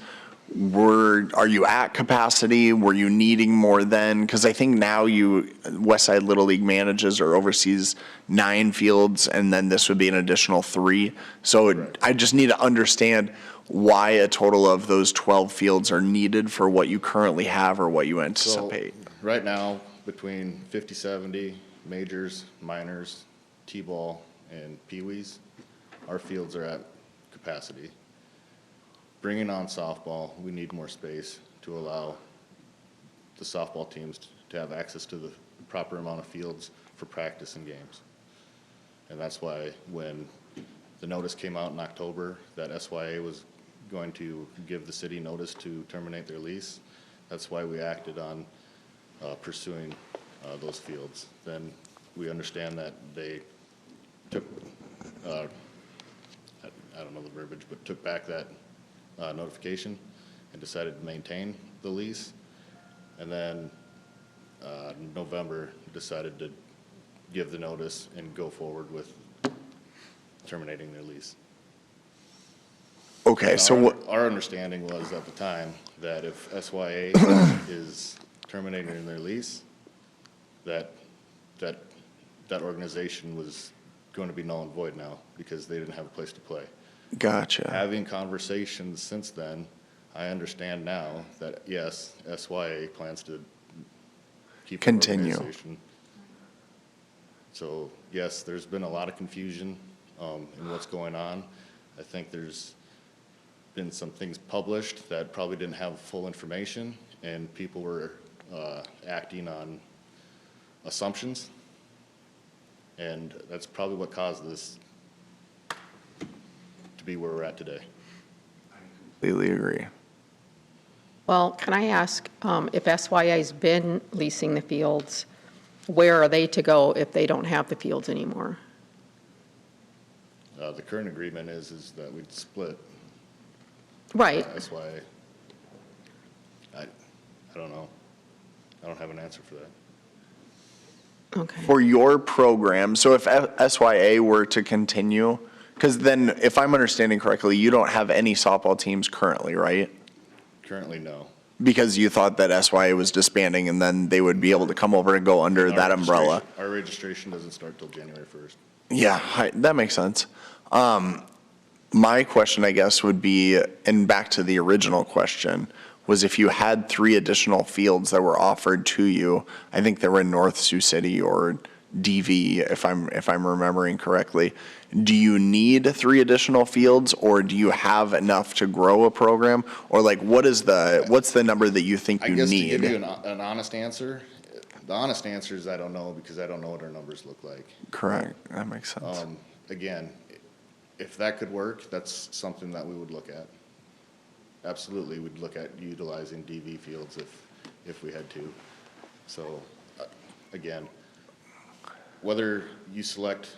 are you at capacity? Were you needing more then? Because I think now Westside Little League manages or oversees 9 fields, and then this would be an additional 3. So I just need to understand why a total of those 12 fields are needed for what you currently have or what you anticipate. So right now, between 50-70 majors, minors, T-ball, and peewees, our fields are at capacity. Bringing on softball, we need more space to allow the softball teams to have access to the proper amount of fields for practice and games. And that's why when the notice came out in October that SYA was going to give the city notice to terminate their lease, that's why we acted on pursuing those fields. Then we understand that they took, I don't know the verbiage, but took back that notification and decided to maintain the lease. And then November decided to give the notice and go forward with terminating their lease. Okay, so our understanding was at the time that if SYA is terminating their lease, that organization was going to be null and void now because they didn't have a place to play. Gotcha. Having conversations since then, I understand now that yes, SYA plans to keep the continue. organization. So yes, there's been a lot of confusion in what's going on. I think there's been some things published that probably didn't have full information, and people were acting on assumptions, and that's probably what caused this to be where we're at today. Completely agree. Well, can I ask, if SYA's been leasing the fields, where are they to go if they don't have the fields anymore? The current agreement is that we'd split. Right. SYA. I don't know. I don't have an answer for that. Okay. For your program, so if SYA were to continue, because then if I'm understanding correctly, you don't have any softball teams currently, right? Currently, no. Because you thought that SYA was disbanding and then they would be able to come over and go under that umbrella. Our registration doesn't start till January 1st. Yeah, that makes sense. My question, I guess, would be, and back to the original question, was if you had 3 additional fields that were offered to you, I think they were in North Sioux City or DV, if I'm remembering correctly. Do you need 3 additional fields, or do you have enough to grow a program? Or like, what's the number that you think you I guess need? to give you an honest answer, the honest answer is I don't know, because I don't know what our numbers look like. Correct, that makes sense. Again, if that could work, that's something that we would look at. Absolutely, we'd look at utilizing DV fields if we had to. So, again, whether you select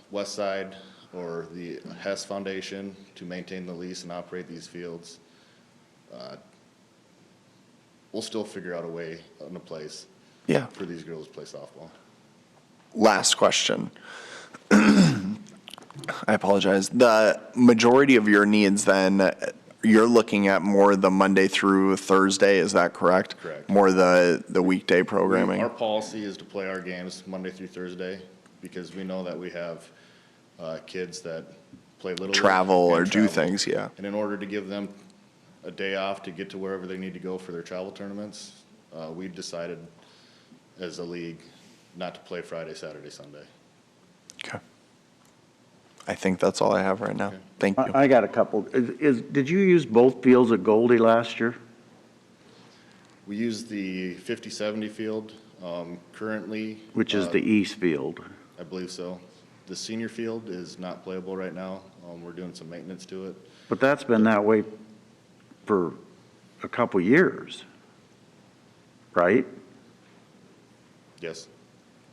West Side or the Hess Foundation to maintain the lease and operate these fields, we'll still figure out a way and a place for these girls to play softball. Last question. I apologize. The majority of your needs then, you're looking at more the Monday through Thursday, is that correct? Correct. More the weekday programming? Our policy is to play our games Monday through Thursday, because we know that we have kids that play Little League Travel or and do travel. things, yeah. And in order to give them a day off to get to wherever they need to go for their travel tournaments, we decided as a league not to play Friday, Saturday, Sunday. Okay. I think that's all I have right now. Thank you. I got a couple. Did you use both fields at Goldie last year? We use the 50-70 field currently. Which is the east field. I believe so. The senior field is not playable right now. We're doing some maintenance to it. But that's been that way for a couple years, right? Yes.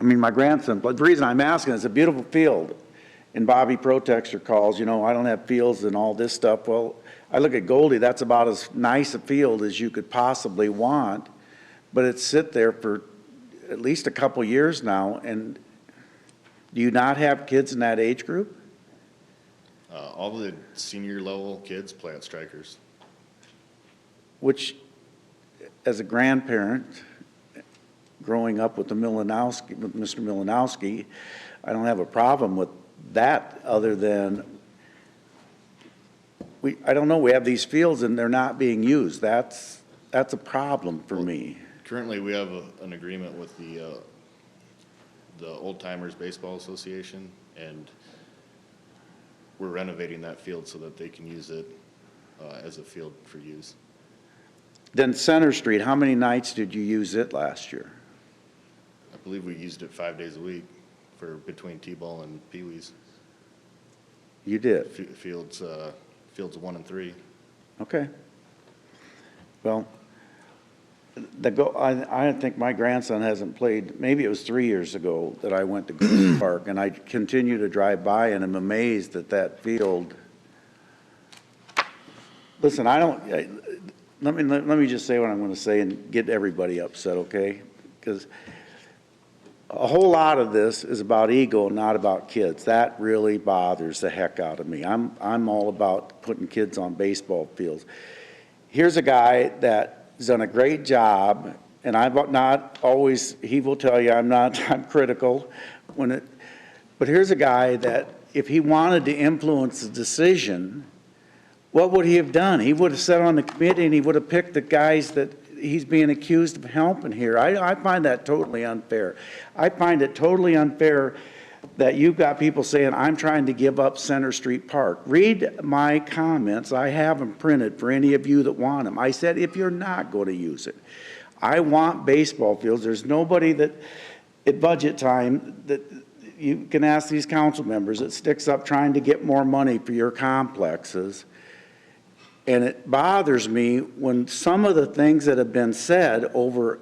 I mean, my grandson, but the reason I'm asking, it's a beautiful field. And Bobby Protexter calls, I don't have fields and all this stuff. Well, I look at Goldie, that's about as nice a field as you could possibly want. But it's sit there for at least a couple years now. And do you not have kids in that age group? All the senior level kids play at Strikers. Which, as a grandparent, growing up with Mr. Milanowski, I don't have a problem with that, other than I don't know, we have these fields and they're not being used. That's a problem for me. Currently, we have an agreement with the Old Timers Baseball Association, and we're renovating that field so that they can use it as a field for use. Then Center Street, how many nights did you use it last year? I believe we used it 5 days a week for between T-ball and Pee-wees. You did? Fields 1 and 3. Okay. Well, I think my grandson hasn't played, maybe it was 3 years ago that I went to Goodman Park, and I continue to drive by and I'm amazed at that field. Listen, let me just say what I'm going to say and get everybody upset, okay? Because a whole lot of this is about ego, not about kids. That really bothers the heck out of me. I'm all about putting kids on baseball fields. Here's a guy that's done a great job, and I'm not always, he will tell you I'm critical but here's a guy that if he wanted to influence the decision, what would he have done? He would have sat on the committee and he would have picked the guys that he's being accused of helping here. I find that totally unfair. I find it totally unfair that you've got people saying, I'm trying to give up Center Street Park. Read my comments. I have them printed for any of you that want them. I said, if you're not going to use it, I want baseball fields. There's nobody that at budget time that you can ask these council members that sticks up trying to get more money for your complexes. And it bothers me when some of the things that have been said over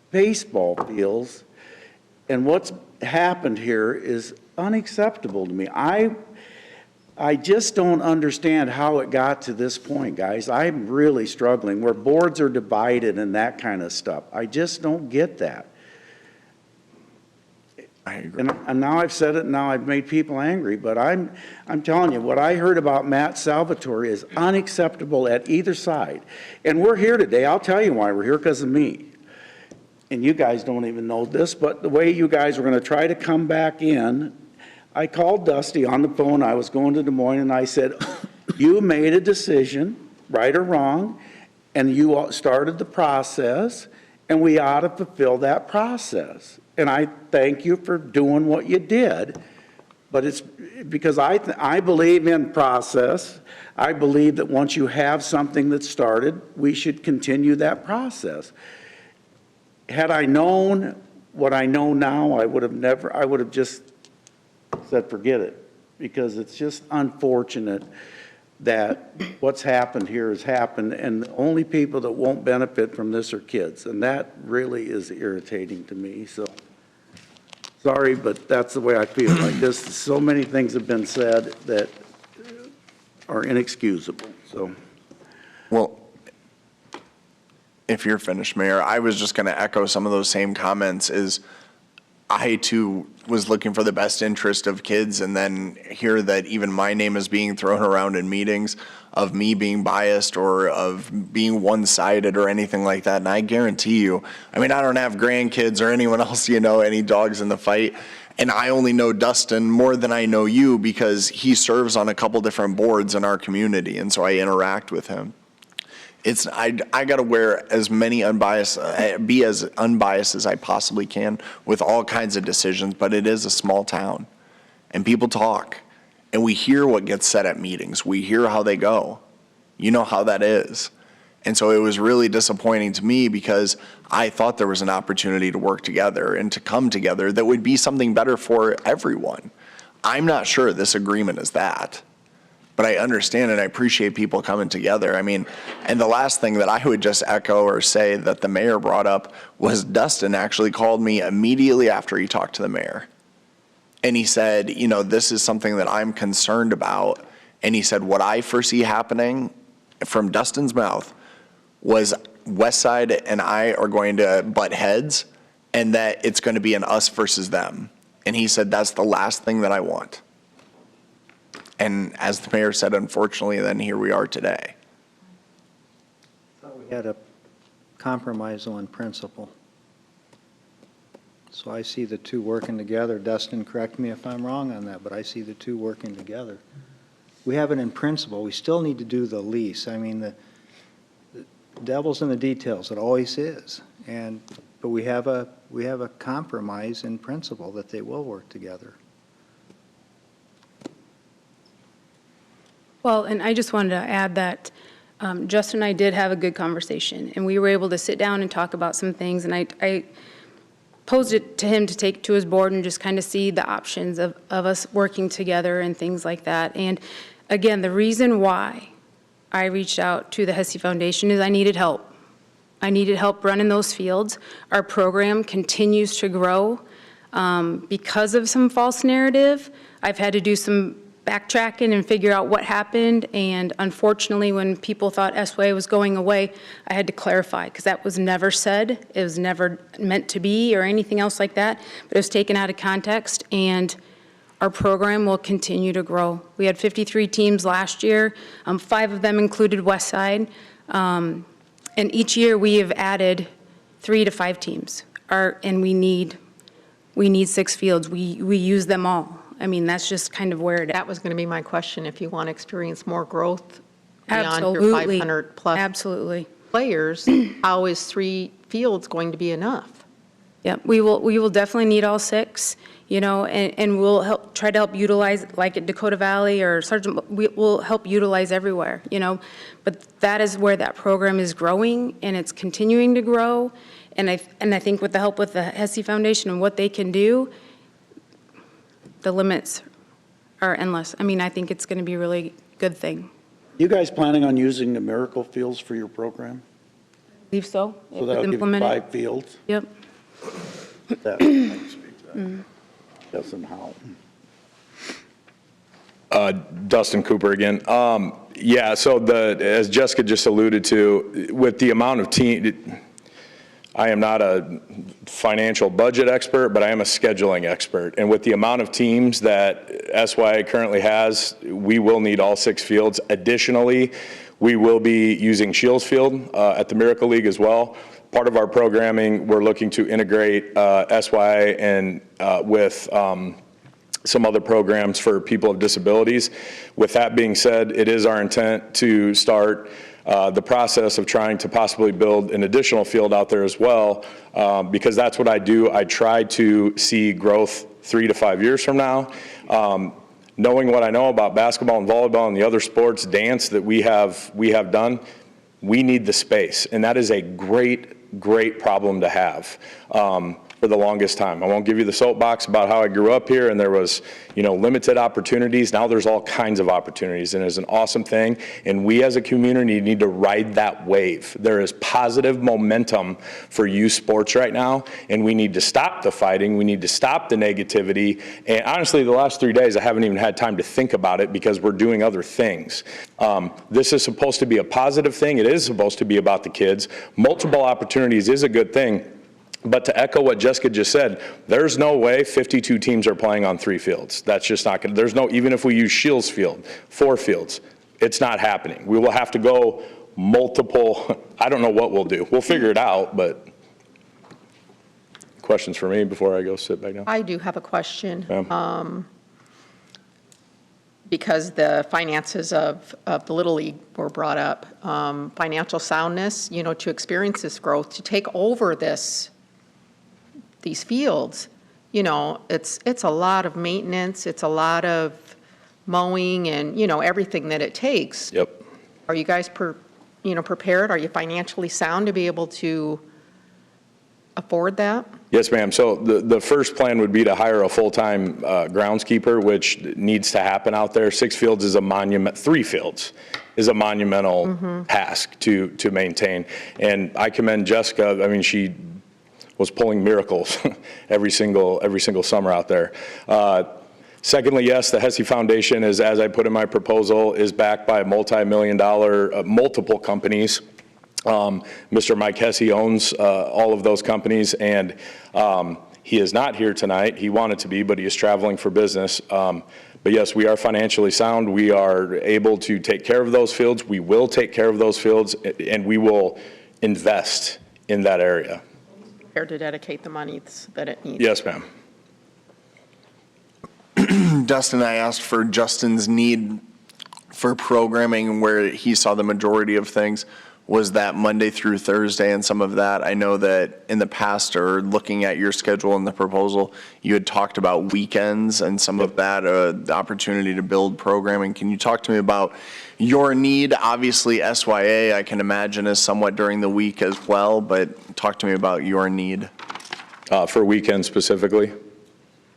baseball fields and what's happened here is unacceptable to me. I just don't understand how it got to this point, guys. I'm really struggling where boards are divided and that kind of stuff. I just don't get that. I agree. And now I've said it, and now I've made people angry, but I'm telling you, what I heard about Matt Salvatore is unacceptable at either side. And we're here today. I'll tell you why we're here, because of me. And you guys don't even know this, but the way you guys were going to try to come back in, I called Dusty on the phone. I was going to Des Moines, and I said, you made a decision, right or wrong, and you started the process, and we ought to fulfill that process. And I thank you for doing what you did, but it's because I believe in process. I believe that once you have something that's started, we should continue that process. Had I known what I know now, I would have just said, forget it, because it's just unfortunate that what's happened here has happened, and the only people that won't benefit from this are kids, and that really is irritating to me. So sorry, but that's the way I feel. Like this, so many things have been said that are inexcusable. So, Well, if you're finished, Mayor, I was just going to echo some of those same comments. Is I too was looking for the best interest of kids, and then hear that even my name is being thrown around in meetings of me being biased or of being one-sided or anything like that. And I guarantee you, I mean, I don't have grandkids or anyone else, any dogs in the fight. And I only know Dustin more than I know you because he serves on a couple different boards in our community. And so I interact with him. I got to wear as many be as unbiased as I possibly can with all kinds of decisions, but it is a small town and people talk and we hear what gets said at meetings. We hear how they go. You know how that is. And so it was really disappointing to me because I thought there was an opportunity to work together and to come together that would be something better for everyone. I'm not sure this agreement is that. But I understand and I appreciate people coming together. I mean, and the last thing that I would just echo or say that the mayor brought up was Dustin actually called me immediately after he talked to the mayor. And he said, this is something that I'm concerned about. And he said, what I foresee happening from Dustin's mouth was Westside and I are going to butt heads and that it's going to be an us versus them. And he said, that's the last thing that I want. And as the mayor said, unfortunately, then here we are today. We had a compromise on principle. So I see the two working together. Dustin, correct me if I'm wrong on that, but I see the two working together. We have it in principle. We still need to do the lease. I mean, the devil's in the details. It always is. But we have a compromise in principle that they will work together. Well, and I just wanted to add that Justin and I did have a good conversation, and we were able to sit down and talk about some things, and I posed it to him to take to his board and just kind of see the options of us working together and things like that. And again, the reason why I reached out to the Hesse Foundation is I needed help. I needed help running those fields. Our program continues to grow. Because of some false narrative, I've had to do some backtracking and figure out what happened. And unfortunately, when people thought SYA was going away, I had to clarify, because that was never said. It was never meant to be or anything else like that. But it was taken out of context, and our program will continue to grow. We had 53 teams last year. 5 of them included Westside. And each year we have added 3 to 5 teams. And we need 6 fields. We use them all. I mean, that's just kind of where it is. That was going to be my question, if you want to experience more growth beyond your Absolutely. 500-plus Absolutely. players, how is 3 fields going to be enough? Yeah, we will definitely need all 6, and we'll try to help utilize, like at Dakota Valley or Sargent, we'll help utilize everywhere, But that is where that program is growing, and it's continuing to grow. And I think with the help with the Hesse Foundation and what they can do, the limits are endless. I mean, I think it's going to be a really good thing. You guys planning on using the Miracle Fields for your program? I believe so. So that'll give you Implemented. 5 fields? Yep. That might speak to that. Justin Howell. Dustin Cooper again. Yeah, so as Jessica just alluded to, with the amount of team, I am not a financial budget expert, but I am a scheduling expert. And with the amount of teams that SYA currently has, we will need all 6 fields. Additionally, we will be using Shields Field at the Miracle League as well. Part of our programming, we're looking to integrate SYA and with some other programs for people with disabilities. With that being said, it is our intent to start the process of trying to possibly build an additional field out there as well, because that's what I do. I try to see growth 3 to 5 years from now. Knowing what I know about basketball and volleyball and the other sports, dance that we have done, we need the space, and that is a great problem to have. For the longest time. I won't give you the soapbox about how I grew up here and there was, limited opportunities. Now there's all kinds of opportunities, and it's an awesome thing. And we as a community need to ride that wave. There is positive momentum for youth sports right now, and we need to stop the fighting. We need to stop the negativity. And honestly, the last 3 days, I haven't even had time to think about it because we're doing other things. This is supposed to be a positive thing. It is supposed to be about the kids. Multiple opportunities is a good thing. But to echo what Jessica just said, there's no way 52 teams are playing on 3 fields. That's just not going to, there's no, even if we use Shields Field, 4 fields, it's not happening. We will have to go multiple, I don't know what we'll do. We'll figure it out, but questions for me before I go sit back down? I do have a question. Because the finances of the Little League were brought up, financial soundness, to experience this growth, to take over these fields, it's a lot of maintenance, it's a lot of mowing and, everything that it takes. Yep. Are you guys prepared? Are you financially sound to be able to afford that? Yes, ma'am. So the first plan would be to hire a full-time groundskeeper, which needs to happen out there. 6 fields is a monument, 3 fields is a monumental task to maintain. And I commend Jessica. I mean, she was pulling miracles every single summer out there. Secondly, yes, the Hesse Foundation is, as I put in my proposal, is backed by multi-million-dollar multiple companies. Mr. Mike Hesse owns all of those companies, and he is not here tonight. He wanted to be, but he is traveling for business. But yes, we are financially sound. We are able to take care of those fields. We will take care of those fields, and we will invest in that area. Prepared to dedicate the money that it needs? Yes, ma'am. Dustin, I asked for Justin's need for programming and where he saw the majority of things. was that Monday through Thursday and some of that. I know that in the past, or looking at your schedule and the proposal, you had talked about weekends and some of that, the opportunity to build programming. Can you talk to me about your need? Obviously, SYA, I can imagine, is somewhat during the week as well, but talk to me about your need. For weekends specifically?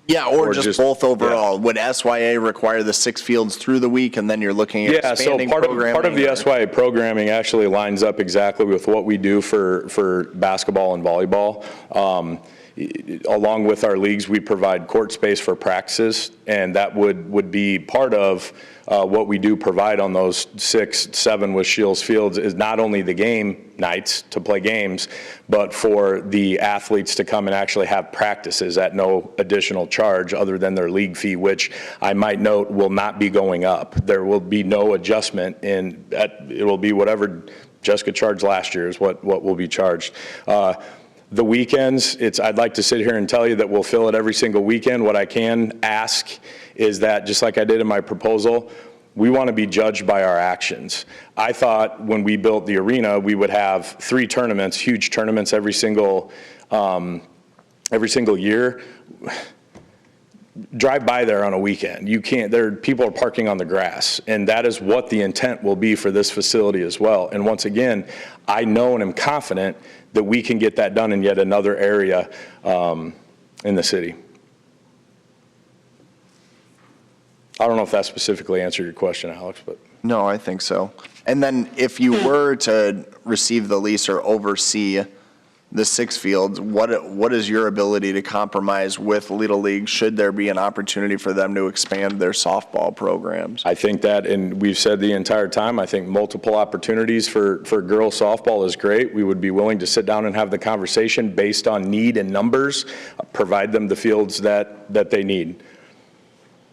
Yeah, or just both overall. Yeah. Would SYA require the 6 fields through the week, and then you're looking at expanding programming? Yeah, so part of the SYA programming actually lines up exactly with what we do for basketball and volleyball. Along with our leagues, we provide court space for practices, and that would be part of what we do provide on those 6, 7 with Shields Fields is not only the game nights to play games, but for the athletes to come and actually have practices at no additional charge other than their league fee, which I might note will not be going up. There will be no adjustment it will be whatever Jessica charged last year is what will be charged. The weekends, I'd like to sit here and tell you that we'll fill it every single weekend. What I can ask is that, just like I did in my proposal, we want to be judged by our actions. I thought when we built the arena, we would have 3 tournaments, huge tournaments every single year. Drive by there on a weekend. You can't, people are parking on the grass, and that is what the intent will be for this facility as well. And once again, I know and am confident that we can get that done in yet another area in the city. I don't know if that specifically answered your question, Alex, but. No, I think so. And then if you were to receive the lease or oversee the 6 fields, what is your ability to compromise with Little League should there be an opportunity for them to expand their softball programs? I think that, and we've said the entire time, I think multiple opportunities for girls softball is great. We would be willing to sit down and have the conversation based on need and numbers, provide them the fields that they need.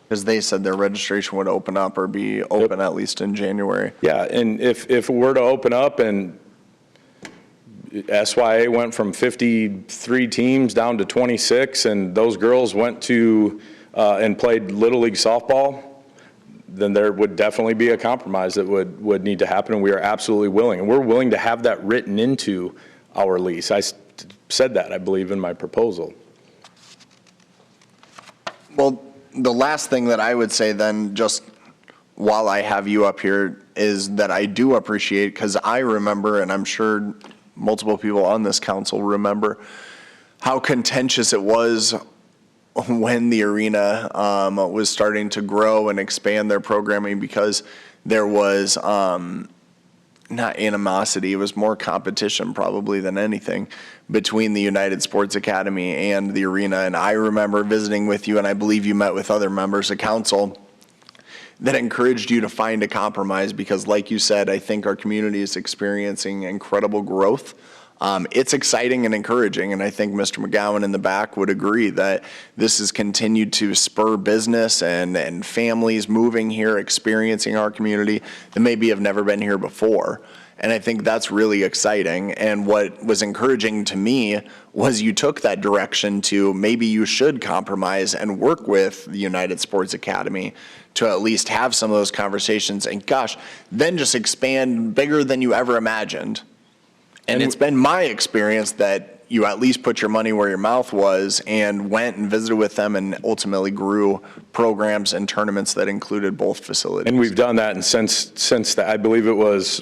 Because they said their registration would open up or be open at least in January. Yeah, and if it were to open up and SYA went from 53 teams down to 26, and those girls went to and played Little League softball, then there would definitely be a compromise that would need to happen, and we are absolutely willing. And we're willing to have that written into our lease. I said that, I believe, in my proposal. Well, the last thing that I would say then, just while I have you up here, is that I do appreciate, because I remember, and I'm sure multiple people on this council remember, how contentious it was when the arena was starting to grow and expand their programming, because there was not animosity, it was more competition probably than anything between the United Sports Academy and the arena. And I remember visiting with you, and I believe you met with other members of council that encouraged you to find a compromise, because like you said, I think our community is experiencing incredible growth. It's exciting and encouraging, and I think Mr. McGowan in the back would agree that this has continued to spur business and families moving here, experiencing our community that maybe have never been here before. And I think that's really exciting. And what was encouraging to me was you took that direction to maybe you should compromise and work with the United Sports Academy to at least have some of those conversations, and gosh, then just expand bigger than you ever imagined. And it's been my experience that you at least put your money where your mouth was and went and visited with them and ultimately grew programs and tournaments that included both facilities. And we've done that, and since that, I believe it was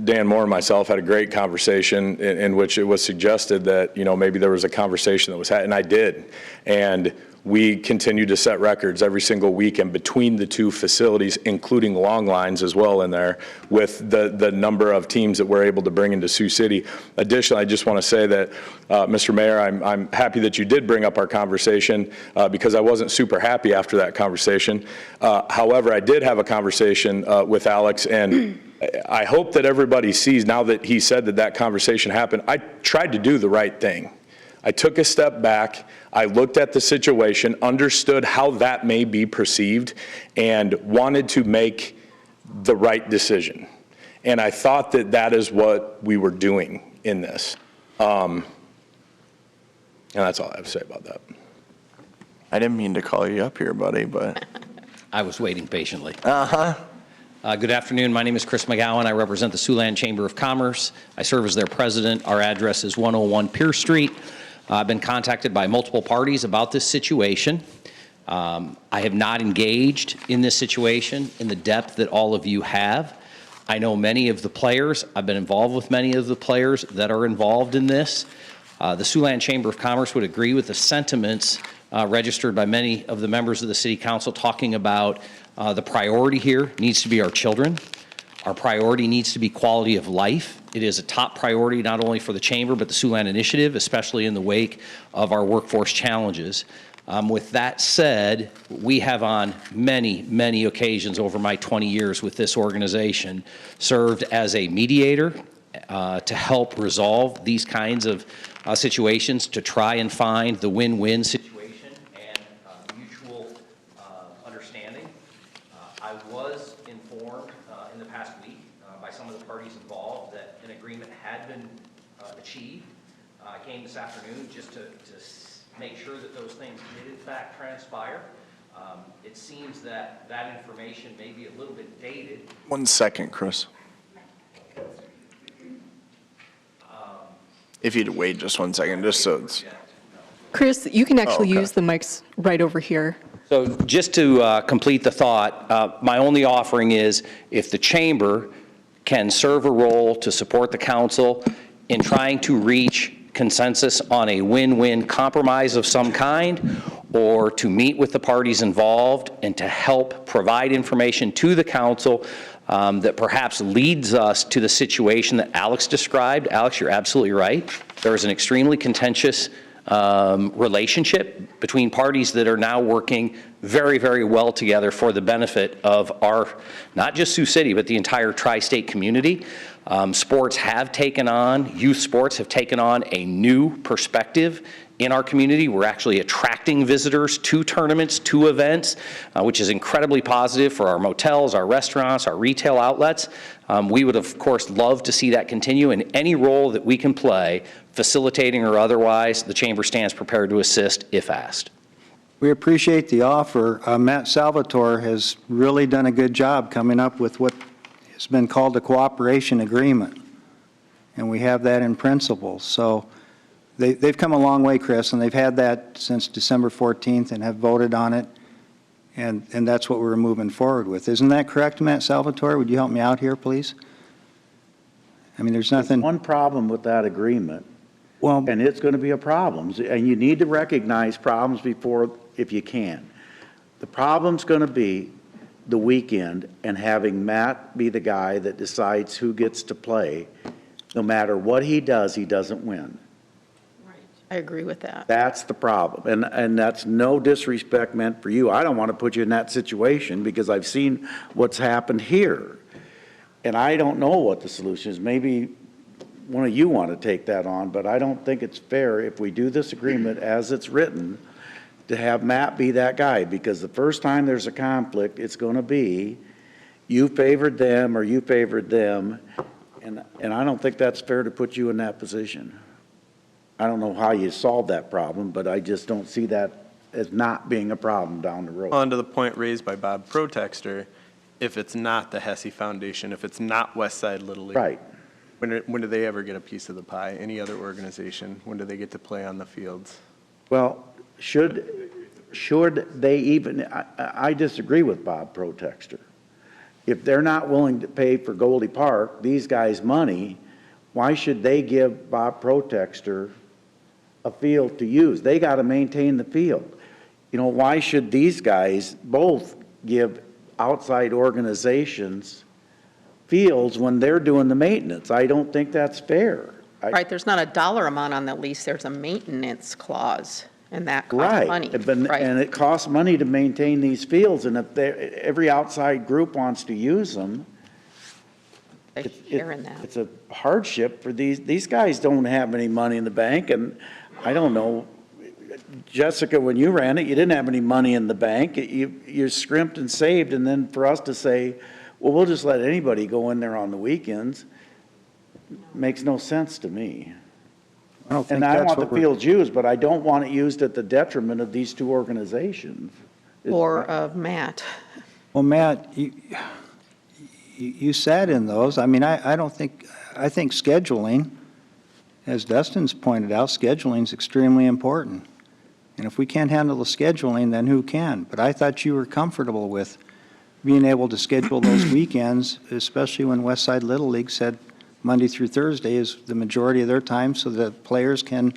Dan Moore and myself had a great conversation in which it was suggested that, maybe there was a conversation that was had, and I did. And we continue to set records every single weekend between the 2 facilities, including long lines as well in there, with the number of teams that we're able to bring into Sioux City. Additionally, I just want to say that, Mr. Mayor, I'm happy that you did bring up our conversation because I wasn't super happy after that conversation. However, I did have a conversation with Alex, and I hope that everybody sees now that he said that conversation happened, I tried to do the right thing. I took a step back, I looked at the situation, understood how that may be perceived, and wanted to make the right decision. And I thought that is what we were doing in this. And that's all I have to say about that. I didn't mean to call you up here, buddy, but. I was waiting patiently. Good afternoon. My name is Chris McGowan. I represent the Siouxland Chamber of Commerce. I serve as their president. Our address is 101 Pierce Street. I've been contacted by multiple parties about this situation. I have not engaged in this situation in the depth that all of you have. I know many of the players. I've been involved with many of the players that are involved in this. The Siouxland Chamber of Commerce would agree with the sentiments registered by many of the members of the City Council talking about the priority here needs to be our children. Our priority needs to be quality of life. It is a top priority not only for the Chamber but the Siouxland Initiative, especially in the wake of our workforce challenges. With that said, we have on many, many occasions over my 20 years with this organization served as a mediator to help resolve these kinds of situations, to try and find the win-win situation and mutual understanding. I was informed in the past week by some of the parties involved that an agreement had been achieved. I came this afternoon just to make sure that those things did in fact transpire. It seems that that information may be a little bit dated. 1 second, Chris. If you'd wait just 1 second, just so it's. Chris, you can actually okay. use the mics right over here. So just to complete the thought, my only offering is if the chamber can serve a role to support the council in trying to reach consensus on a win-win compromise of some kind, or to meet with the parties involved and to help provide information to the council that perhaps leads us to the situation that Alex described. Alex, you're absolutely right. There is an extremely contentious relationship between parties that are now working very, very well together for the benefit of our, not just Sioux City, but the entire tri-state community. Sports have taken on, youth sports have taken on a new perspective in our community. We're actually attracting visitors to tournaments, to events, which is incredibly positive for our motels, our restaurants, our retail outlets. We would, of course, love to see that continue, and any role that we can play, facilitating or otherwise, the Chamber stands prepared to assist if asked. We appreciate the offer. Matt Salvatore has really done a good job coming up with what has been called a cooperation agreement, and we have that in principle. So they've come a long way, Chris, and they've had that since December 14th and have voted on it, and that's what we're moving forward with. Isn't that correct, Matt Salvatore? Would you help me out here, please? I mean, there's nothing. One problem with that agreement, well, and it's going to be a problem, and you need to recognize problems before, if you can. The problem's going to be the weekend and having Matt be the guy that decides who gets to play. No matter what he doesn't win. I agree with that. That's the problem, and that's no disrespect meant for you. I don't want to put you in that situation because I've seen what's happened here. And I don't know what the solution is. Maybe one of you want to take that on, but I don't think it's fair if we do this agreement as it's written to have Matt be that guy, because the first time there's a conflict, it's going to be you favored them or you favored them, and I don't think that's fair to put you in that position. I don't know how you solve that problem, but I just don't see that as not being a problem down the road. On to the point raised by Bob Protexter, if it's not the Hesse Foundation, if it's not Westside Little League. Right. When do they ever get a piece of the pie? Any other organization? When do they get to play on the fields? Well, should they even, I disagree with Bob Protexter. If they're not willing to pay for Goldie Park, these guys money, why should they give Bob Protexter a field to use? They got to maintain the field. You know, why should these guys both give outside organizations fields when they're doing the maintenance? I don't think that's fair. Right, there's not a dollar amount on the lease, there's a maintenance clause, and that costs money. Right, and it costs money to maintain these fields, and if every outside group wants to use them, it's a hardship for these guys. Don't have any money in the bank, and I don't know, Jessica, when you ran it, you didn't have any money in the bank. You scrimped and saved, and then for us to say, well, we'll just let anybody go in there on the weekends, makes no sense to me. And I want the fields used, but I don't want it used at the detriment of these two organizations. Or of Matt. Well, Matt, you sat in those. I mean, I think scheduling, as Dustin's pointed out, scheduling is extremely important. And if we can't handle the scheduling, then who can? But I thought you were comfortable with being able to schedule those weekends, especially when Westside Little League said Monday through Thursday is the majority of their time so that players can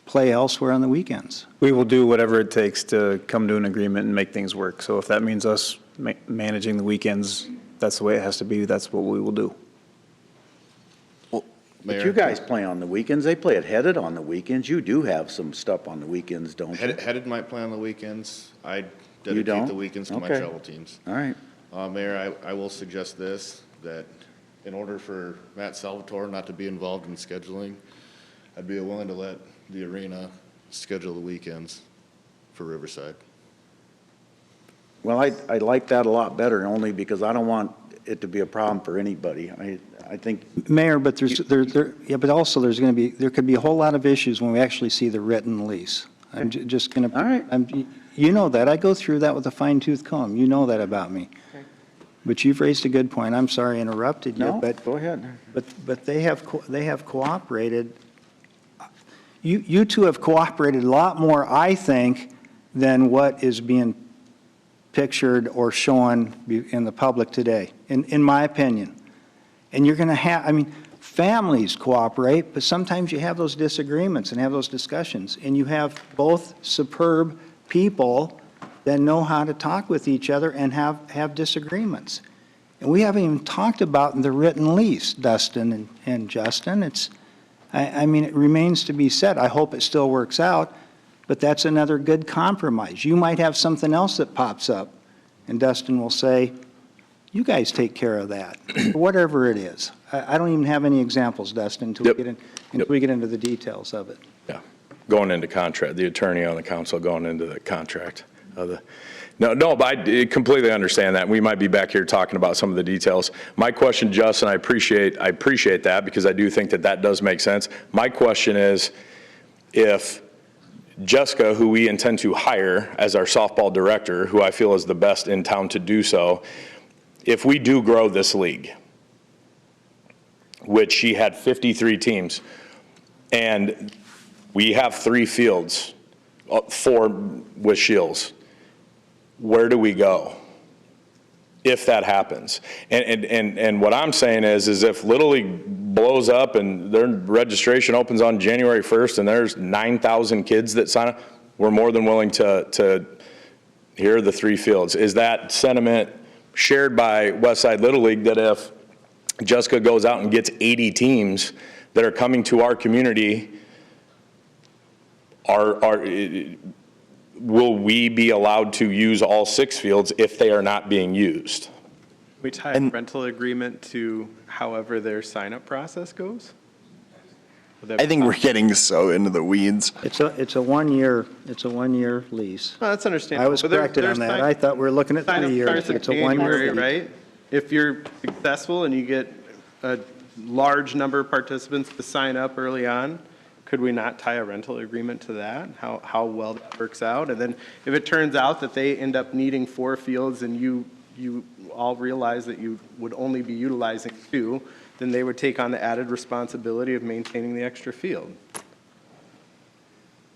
play elsewhere on the weekends. We will do whatever it takes to come to an agreement and make things work. So if that means us managing the weekends, that's the way it has to be, that's what we will do. But you guys play on the weekends. They play at Headed on the weekends. You do have some stuff on the weekends, don't you? Headed might play on the weekends. I You don't? dedicate the weekends to my Okay. travel teams. All right. Mayor, I will suggest this, that in order for Matt Salvatore not to be involved in scheduling, I'd be willing to let the arena schedule the weekends for Riverside. Well, I like that a lot better, only because I don't want it to be a problem for anybody. I think, Mayor, but but also there could be a whole lot of issues when we actually see the written lease. I'm just going to. All right. You know that. I go through that with a fine tooth comb. You know that about me. But you've raised a good point. I'm sorry I interrupted you. No, but go ahead. But they have cooperated. You two have cooperated a lot more, I think, than what is being pictured or shown in the public today, in my opinion. And you're going to have, I mean, families cooperate, but sometimes you have those disagreements and have those discussions. And you have both superb people that know how to talk with each other and have disagreements. And we haven't even talked about the written lease, Dustin and Justin. I mean, it remains to be said. I hope it still works out, but that's another good compromise. You might have something else that pops up, and Dustin will say, you guys take care of that, or whatever it is. I don't even have any examples, Dustin, until we get into the details of it. Yeah, going into contract, the attorney on the council going into the contract. No, but I completely understand that. We might be back here talking about some of the details. My question, Justin, I appreciate that because I do think that does make sense. My question is, if Jessica, who we intend to hire as our softball director, who I feel is the best in town to do so, if we do grow this league, which she had 53 teams, and we have 3 fields, 4 with Shields, where do we go if that happens? And what I'm saying is if Little League blows up and their registration opens on January 1st and there's 9,000 kids that sign up, we're more than willing to hear the 3 fields. Is that sentiment shared by Westside Little League that if Jessica goes out and gets 80 teams that are coming to our community, will we be allowed to use all 6 fields if they are not being used? We tie a rental agreement to however their sign-up process goes? I think we're getting so into the weeds. It's a 1-year lease. No, that's understandable. I was But their- corrected their on that. sign- I thought we were looking at 3 Sign-up years. starts in It's a 1-year January, lease. right? If you're successful and you get a large number of participants to sign up early on, could we not tie a rental agreement to that? How well that works out? And then if it turns out that they end up needing 4 fields and you all realize that you would only be utilizing 2, then they would take on the added responsibility of maintaining the extra field.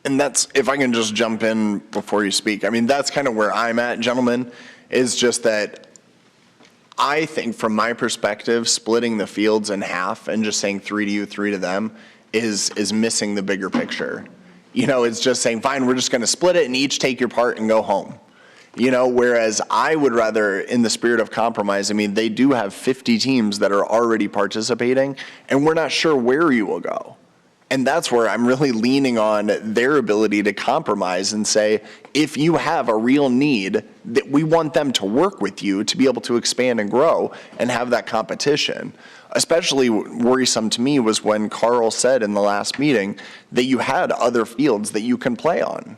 And that's, if I can just jump in before you speak, I mean, that's kind of where I'm at, gentlemen, is just that I think from my perspective, splitting the fields in half and just saying 3 to you, 3 to them is missing the bigger picture. You know, it's just saying, fine, we're just going to split it and each take your part and go home. You know, whereas I would rather, in the spirit of compromise, I mean, they do have 50 teams that are already participating, and we're not sure where you will go. And that's where I'm really leaning on their ability to compromise and say, if you have a real need, that we want them to work with you to be able to expand and grow and have that competition. Especially worrisome to me was when Carl said in the last meeting that you had other fields that you can play on.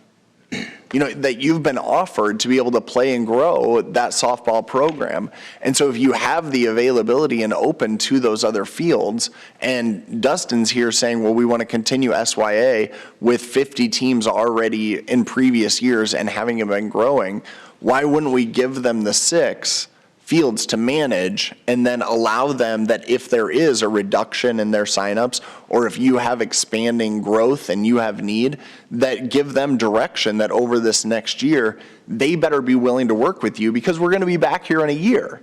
You know, that you've been offered to be able to play and grow that softball program. And so if you have the availability and open to those other fields, and Dustin's here saying, well, we want to continue SYA with 50 teams already in previous years and having it been growing, why wouldn't we give them the 6 fields to manage, and then allow them that if there is a reduction in their signups, or if you have expanding growth and you have need, that give them direction that over this next year, they better be willing to work with you because we're going to be back here in a year.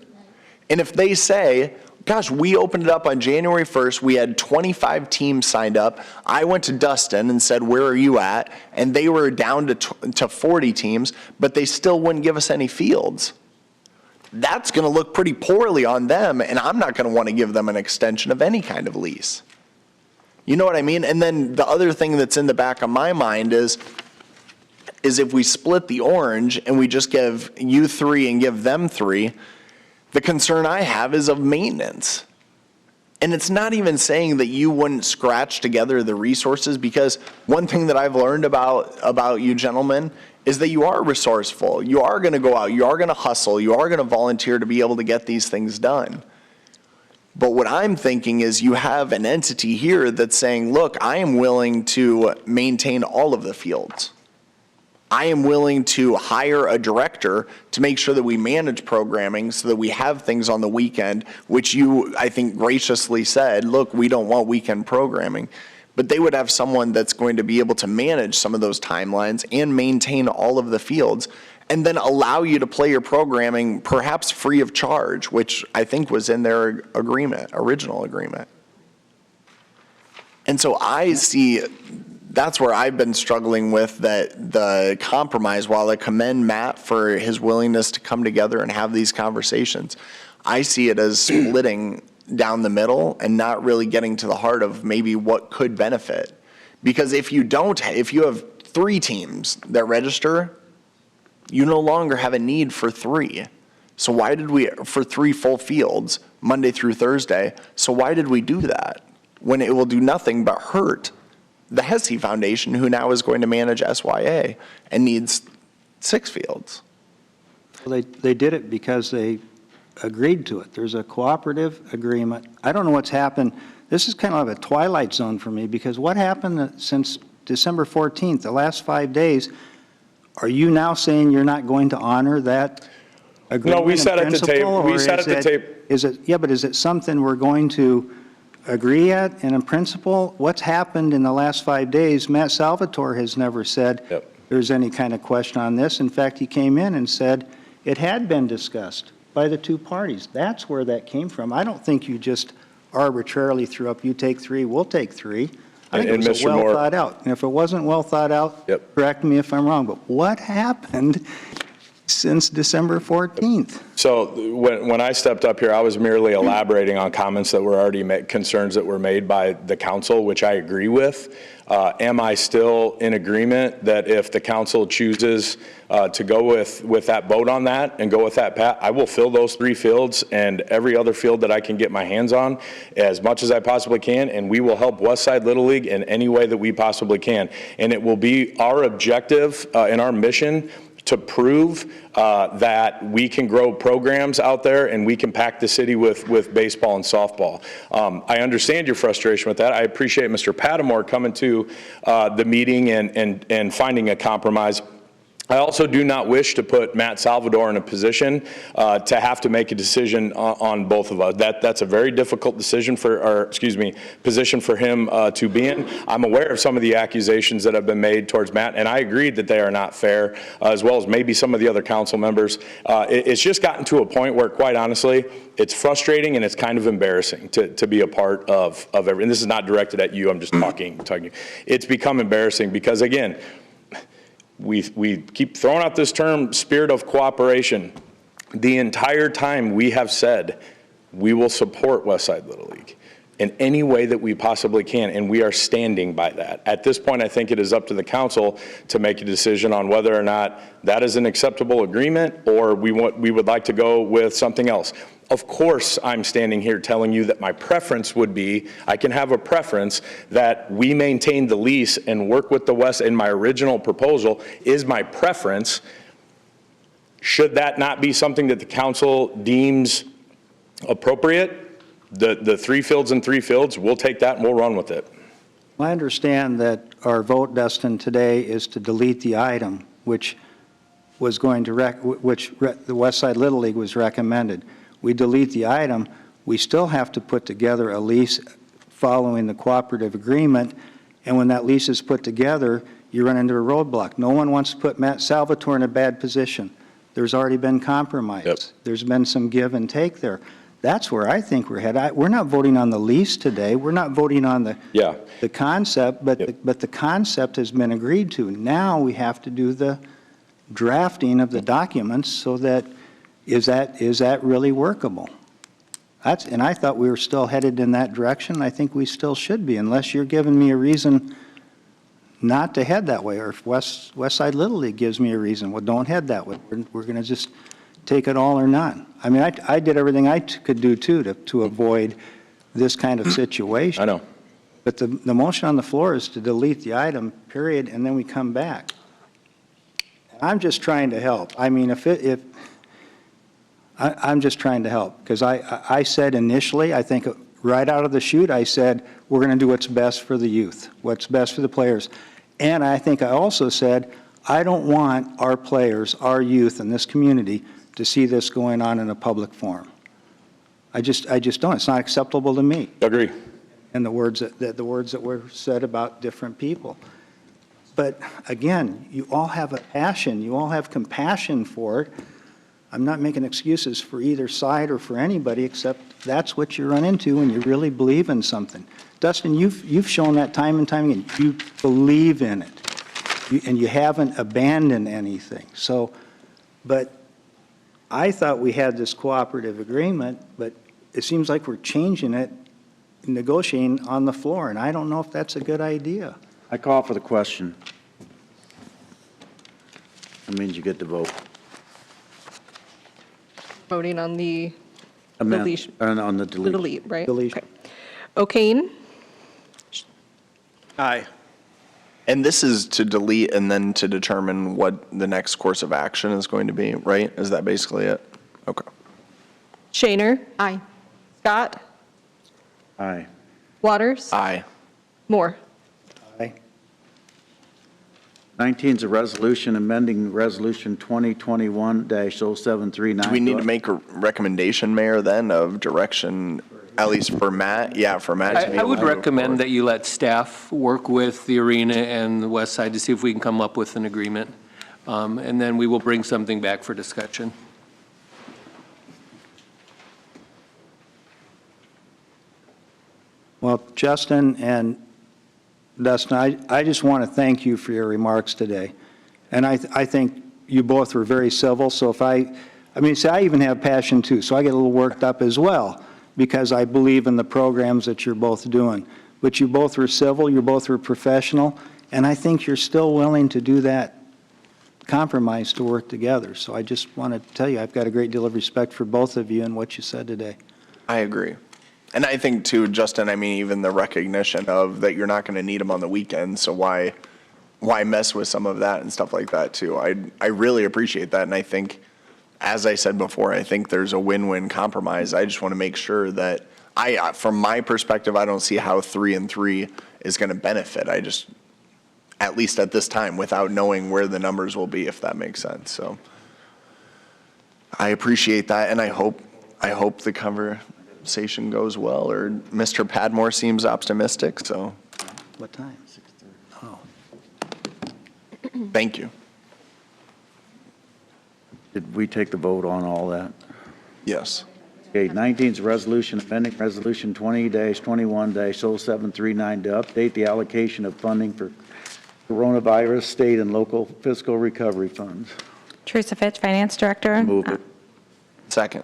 And if they say, gosh, we opened it up on January 1st, we had 25 teams signed up, I went to Dustin and said, where are you at? And they were down to 40 teams, but they still wouldn't give us any fields. That's going to look pretty poorly on them, and I'm not going to want to give them an extension of any kind of lease. You know what I mean? And then the other thing that's in the back of my mind is if we split the orange and we just give you 3 and give them 3, the concern I have is of maintenance. And it's not even saying that you wouldn't scratch together the resources, because one thing that I've learned about you gentlemen is that you are resourceful. You are going to go out. You are going to hustle. You are going to volunteer to be able to get these things done. But what I'm thinking is you have an entity here that's saying, look, I am willing to maintain all of the fields. I am willing to hire a director to make sure that we manage programming so that we have things on the weekend, which you, I think, graciously said, look, we don't want weekend programming. But they would have someone that's going to be able to manage some of those timelines and maintain all of the fields, and then allow you to play your programming perhaps free of charge, which I think was in their agreement, original agreement. And so I see that's where I've been struggling with the compromise. While I commend Matt for his willingness to come together and have these conversations, I see it as splitting down the middle and not really getting to the heart of maybe what could benefit. Because if you have 3 teams that register, you no longer have a need for 3. So why did we, for 3 full fields, Monday through Thursday, so why did we do that when it will do nothing but hurt the Hesse Foundation, who now is going to manage SYA and needs 6 fields? Well, they did it because they agreed to it. There's a cooperative agreement. I don't know what's happened. This is kind of a twilight zone for me, because what happened since December 14th, the last 5 days, are you now saying you're not going to honor that agreement? No, we sat at the table. We sat at the table. Yeah, but is it something we're going to agree at and in principle? What's happened in the last 5 days? Matt Salvatore has never said there's any kind of question on this. In fact, he came in and said it had been discussed by the 2 parties. That's where that came from. I don't think you just arbitrarily threw up, you take 3, we'll take 3. I think it was well thought out. And if it wasn't well thought out, correct me if I'm wrong, but what happened since December 14th? So when I stepped up here, I was merely elaborating on comments that were already made, concerns that were made by the council, which I agree with. Am I still in agreement that if the council chooses to go with that vote on that and go with that path, I will fill those 3 fields and every other field that I can get my hands on as much as I possibly can, and we will help Westside Little League in any way that we possibly can. And it will be our objective and our mission to prove that we can grow programs out there and we can pack the city with baseball and softball. I understand your frustration with that. I appreciate Mr. Padmore coming to the meeting and finding a compromise. I also do not wish to put Matt Salvatore in a position to have to make a decision on both of us. That's a very difficult decision position for him to be in. I'm aware of some of the accusations that have been made towards Matt, and I agree that they are not fair, as well as maybe some of the other council members. It's just gotten to a point where, quite honestly, it's frustrating and it's kind of embarrassing to be a part of everything. And this is not directed at you. I'm just talking. It's become embarrassing because, again, we keep throwing out this term, spirit of cooperation. The entire time we have said we will support Westside Little League in any way that we possibly can, and we are standing by that. At this point, I think it is up to the council to make a decision on whether or not that is an acceptable agreement or we would like to go with something else. Of course, I'm standing here telling you that my preference would be, I can have a preference that we maintain the lease and work with the West. In my original proposal is my preference. Should that not be something that the council deems appropriate, the 3 fields and 3 fields, we'll take that and we'll run with it. I understand that our vote, Dustin, today is to delete the item, which was going to, the West Side Little League was recommended. We delete the item, we still have to put together a lease following the cooperative agreement, and when that lease is put together, you run into a roadblock. No one wants to put Matt Salvatore in a bad position. There's already been compromise. Yep. There's been some give and take there. That's where I think we're headed. We're not voting on the lease today. We're not voting on the concept, but the concept has been agreed to. Now we have to do the drafting of the documents so that, is that really workable? And I thought we were still headed in that direction. I think we still should be, unless you're giving me a reason not to head that way, or if West Side Little League gives me a reason, well, don't head that way. We're going to just take it all or none. I mean, I did everything I could do, too, to avoid this kind of situation. I know. But the motion on the floor is to delete the item, period, and then we come back. I'm just trying to help. I mean, I'm just trying to help, because I said initially, I think right out of the chute, I said, we're going to do what's best for the youth, what's best for the players. And I think I also said, I don't want our players, our youth in this community to see this going on in a public forum. I just don't. It's not acceptable to me. Agree. And the words that were said about different people. But again, you all have a passion, you all have compassion for it. I'm not making excuses for either side or for anybody, except that's what you run into when you really believe in something. Dustin, you've shown that time and time again. You believe in it, and you haven't abandoned anything. So, but I thought we had this cooperative agreement, but it seems like we're changing it, negotiating on the floor, and I don't know if that's a good idea. I call for the question. That means you get to vote. Voting on the Amend- deletion. On the delete. Delete, right? Deletion. Okay. O'Kane? Aye. And this is to delete and then to determine what the next course of action is going to be, right? Is that basically it? Okay. Shaner? Aye. Scott? Aye. Waters? Aye. Moore? Aye. 19 is a resolution amending Resolution 2021-0739. Do we need to make a recommendation, Mayor, then, of direction, at least for Matt? Yeah, for Matt to be I able would to move recommend forward. that you let staff work with the arena and the west side to see if we can come up with an agreement. And then we will bring something back for discussion. Well, Justin and Dustin, I just want to thank you for your remarks today. And I think you both were very civil, so if I mean, see, I even have passion too, so I get a little worked up as well, because I believe in the programs that you're both doing. But you both were civil, you both were professional, and I think you're still willing to do that compromise to work together. So I just want to tell you, I've got a great deal of respect for both of you and what you said today. I agree. And I think too, Justin, I mean, even the recognition of that you're not going to need them on the weekend, so why mess with some of that and stuff like that too? I really appreciate that, and I think, as I said before, I think there's a win-win compromise. I just want to make sure that from my perspective, I don't see how 3 and 3 is going to benefit. I just, at least at this time, without knowing where the numbers will be, if that makes sense. So I appreciate that, and I hope the conversation goes well, or Mr. Padmore seems optimistic, so. What time? 6:30. Oh. Thank you. Did we take the vote on all that? Yes. Okay, 19 is a resolution amending Resolution 20-21-0739 to update the allocation of funding for coronavirus state and local fiscal recovery funds. Teresa Fitch, Finance Director. Move it. Second.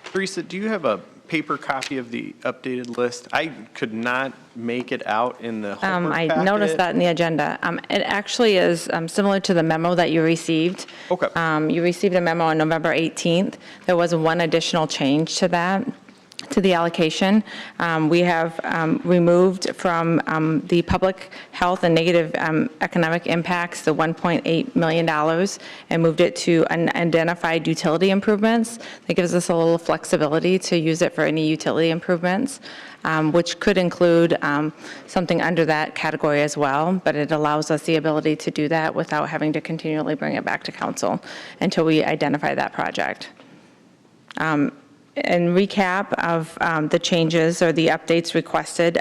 Teresa, do you have a paper copy of the updated list? I could not make it out in the homework I packet. noticed that in the agenda. It actually is similar to the memo that you received. Okay. You received a memo on November 18th. There was one additional change to that. to the allocation. We have removed from the public health and negative economic impacts the $1.8 million and moved it to unidentified utility improvements. That gives us a little flexibility to use it for any utility improvements, which could include something under that category as well, but it allows us the ability to do that without having to continually bring it back to council until we identify that project. In recap of the changes or the updates requested,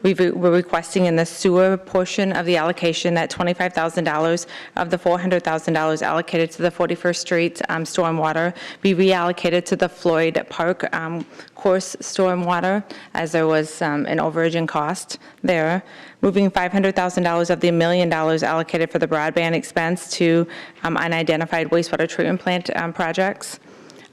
we're requesting in the sewer portion of the allocation that $25,000 of the $400,000 allocated to the 41st Street stormwater be reallocated to the Floyd Park course stormwater, as there was an overage in cost there. Moving $500,000 of the $1 million allocated for the broadband expense to unidentified wastewater treatment plant projects.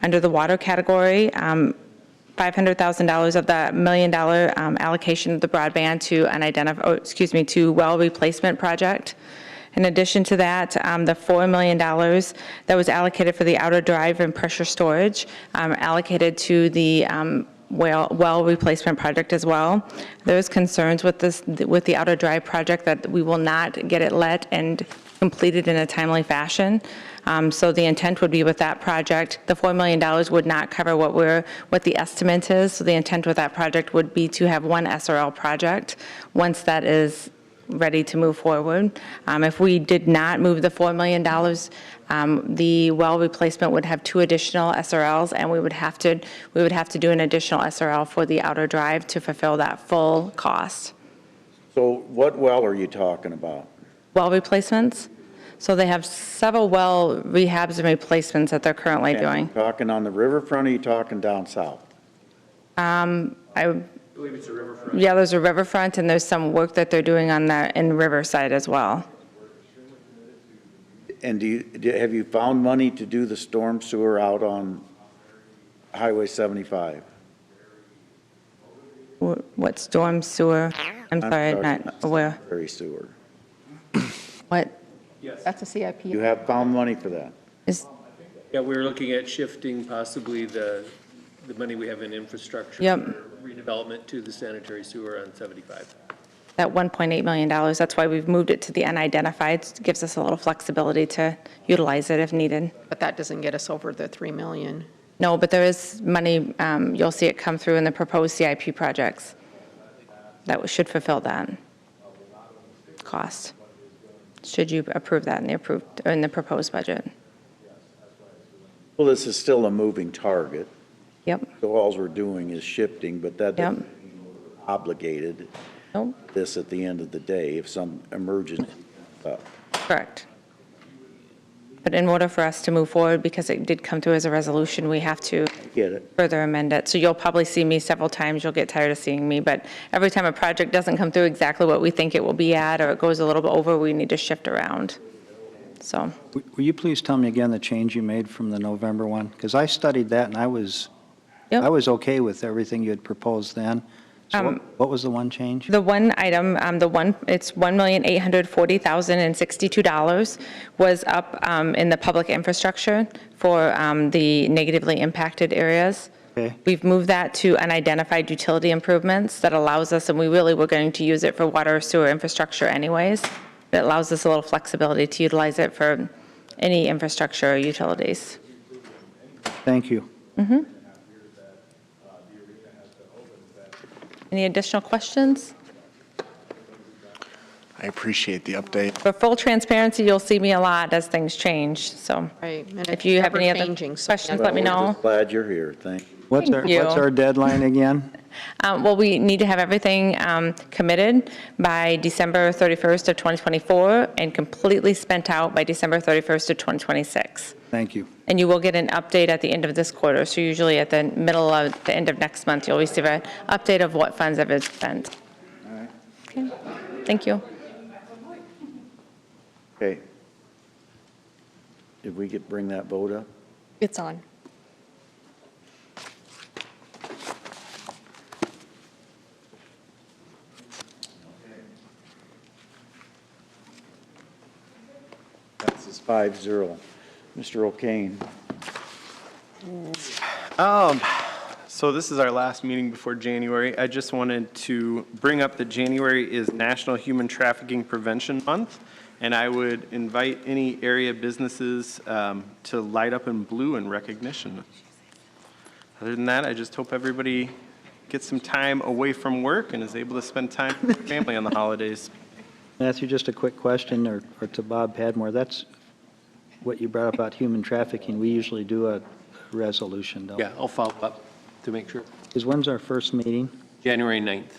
Under the water category, $500,000 of the $1 million allocation of the broadband to to well replacement project. In addition to that, the $4 million that was allocated for the outer drive and pressure storage allocated to the well replacement project as well. There's concerns with the outer drive project that we will not get it let and completed in a timely fashion. So the intent would be with that project, the $4 million would not cover what the estimate is. So the intent with that project would be to have one SRL project once that is ready to move forward. If we did not move the $4 million, the well replacement would have 2 additional SRLs, and we would have to do an additional SRL for the outer drive to fulfill that full cost. So what well are you talking about? Well replacements. So they have several well rehabs and replacements that they're currently doing. Talking on the riverfront, or are you talking down south? I believe it's a riverfront. Yeah, there's a riverfront, and there's some work that they're doing in Riverside as well. And have you found money to do the storm sewer out on Highway 75? What storm sewer? I'm sorry, I'm not aware. Very sewer. What? That's a CIP. You have found money for that? Yeah, we were looking at shifting possibly the money we have in infrastructure. Yep. For redevelopment to the sanitary sewer on 75. That $1.8 million, that's why we've moved it to the unidentified. It gives us a little flexibility to utilize it if needed. But that doesn't get us over the 3 million. No, but there is money, you'll see it come through in the proposed CIP projects. That should fulfill that cost, should you approve that in the proposed budget. Well, this is still a moving target. Yep. So all we're doing is shifting, but that doesn't mean we're obligated this at the end of the day if some emergency comes up. Correct. But in order for us to move forward, because it did come through as a resolution, we have to further amend it. So you'll probably see me several times. You'll get tired of seeing me. But every time a project doesn't come through exactly what we think it will be at, or it goes a little bit over, we need to shift around. So. Will you please tell me again the change you made from the November one? Because I studied that and I was okay with everything you had proposed then. So what was the one change? The one item, it's $1,840,062 was up in the public infrastructure for the negatively impacted areas. Okay. We've moved that to unidentified utility improvements that allows us, and we really were going to use it for water sewer infrastructure anyways. It allows us a little flexibility to utilize it for any infrastructure or utilities. Thank you. Mm-hmm. Any additional questions? I appreciate the update. For full transparency, you'll see me a lot as things change, so. Right. And If you have any other questions, let me know. We're just glad you're here. Thank you. What's our deadline again? Well, we need to have everything committed by December 31st of 2024 and completely spent out by December 31st of 2026. Thank you. And you will get an update at the end of this quarter. So usually at the the end of next month, you'll receive an update of what funds have been spent. All right. Okay. Thank you. Okay. Did we bring that vote up? It's on. Passes 5-0. Mr. O'Kane. So this is our last meeting before January. I just wanted to bring up that January is National Human Trafficking Prevention Month, and I would invite any area businesses to light up in blue in recognition. Other than that, I just hope everybody gets some time away from work and is able to spend time with their family on the holidays. Matthew, just a quick question, or to Bob Padmore. That's what you brought up about human trafficking. We usually do a resolution, don't we? Yeah, I'll follow up to make sure. Because when's our first meeting? January 9th.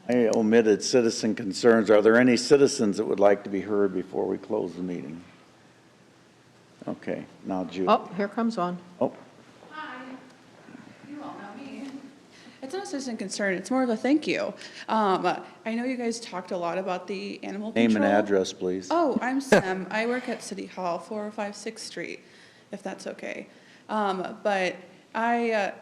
I omitted citizen concerns. Are there any citizens that would like to be heard before we close the meeting? Okay, now Julie. Oh, here comes one. Oh, You all know me. It's not a citizen concern, it's more of a thank you. I know you guys talked a lot about the animal control. name and address, please. Oh, I'm Sam. I work at City Hall, 405 6th Street, if that's okay. But I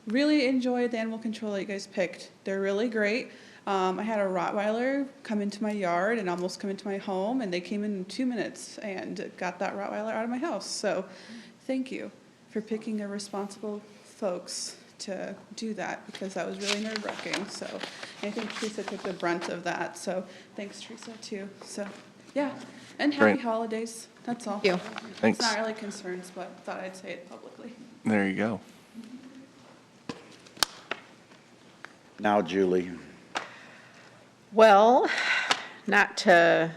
really enjoyed the animal control that you guys picked. They're really great. I had a Rottweiler come into my yard and almost come into my home, and they came in 2 minutes and got that Rottweiler out of my house. So thank you for picking a responsible folks to do that, because that was really nerve-wracking. So I think Teresa took the brunt of that. So thanks, Teresa, too. So, yeah, and happy Great. holidays. That's all. Thank Thanks. It's not really concerns, but thought I'd say it publicly. There you go. Now Julie. Well, not to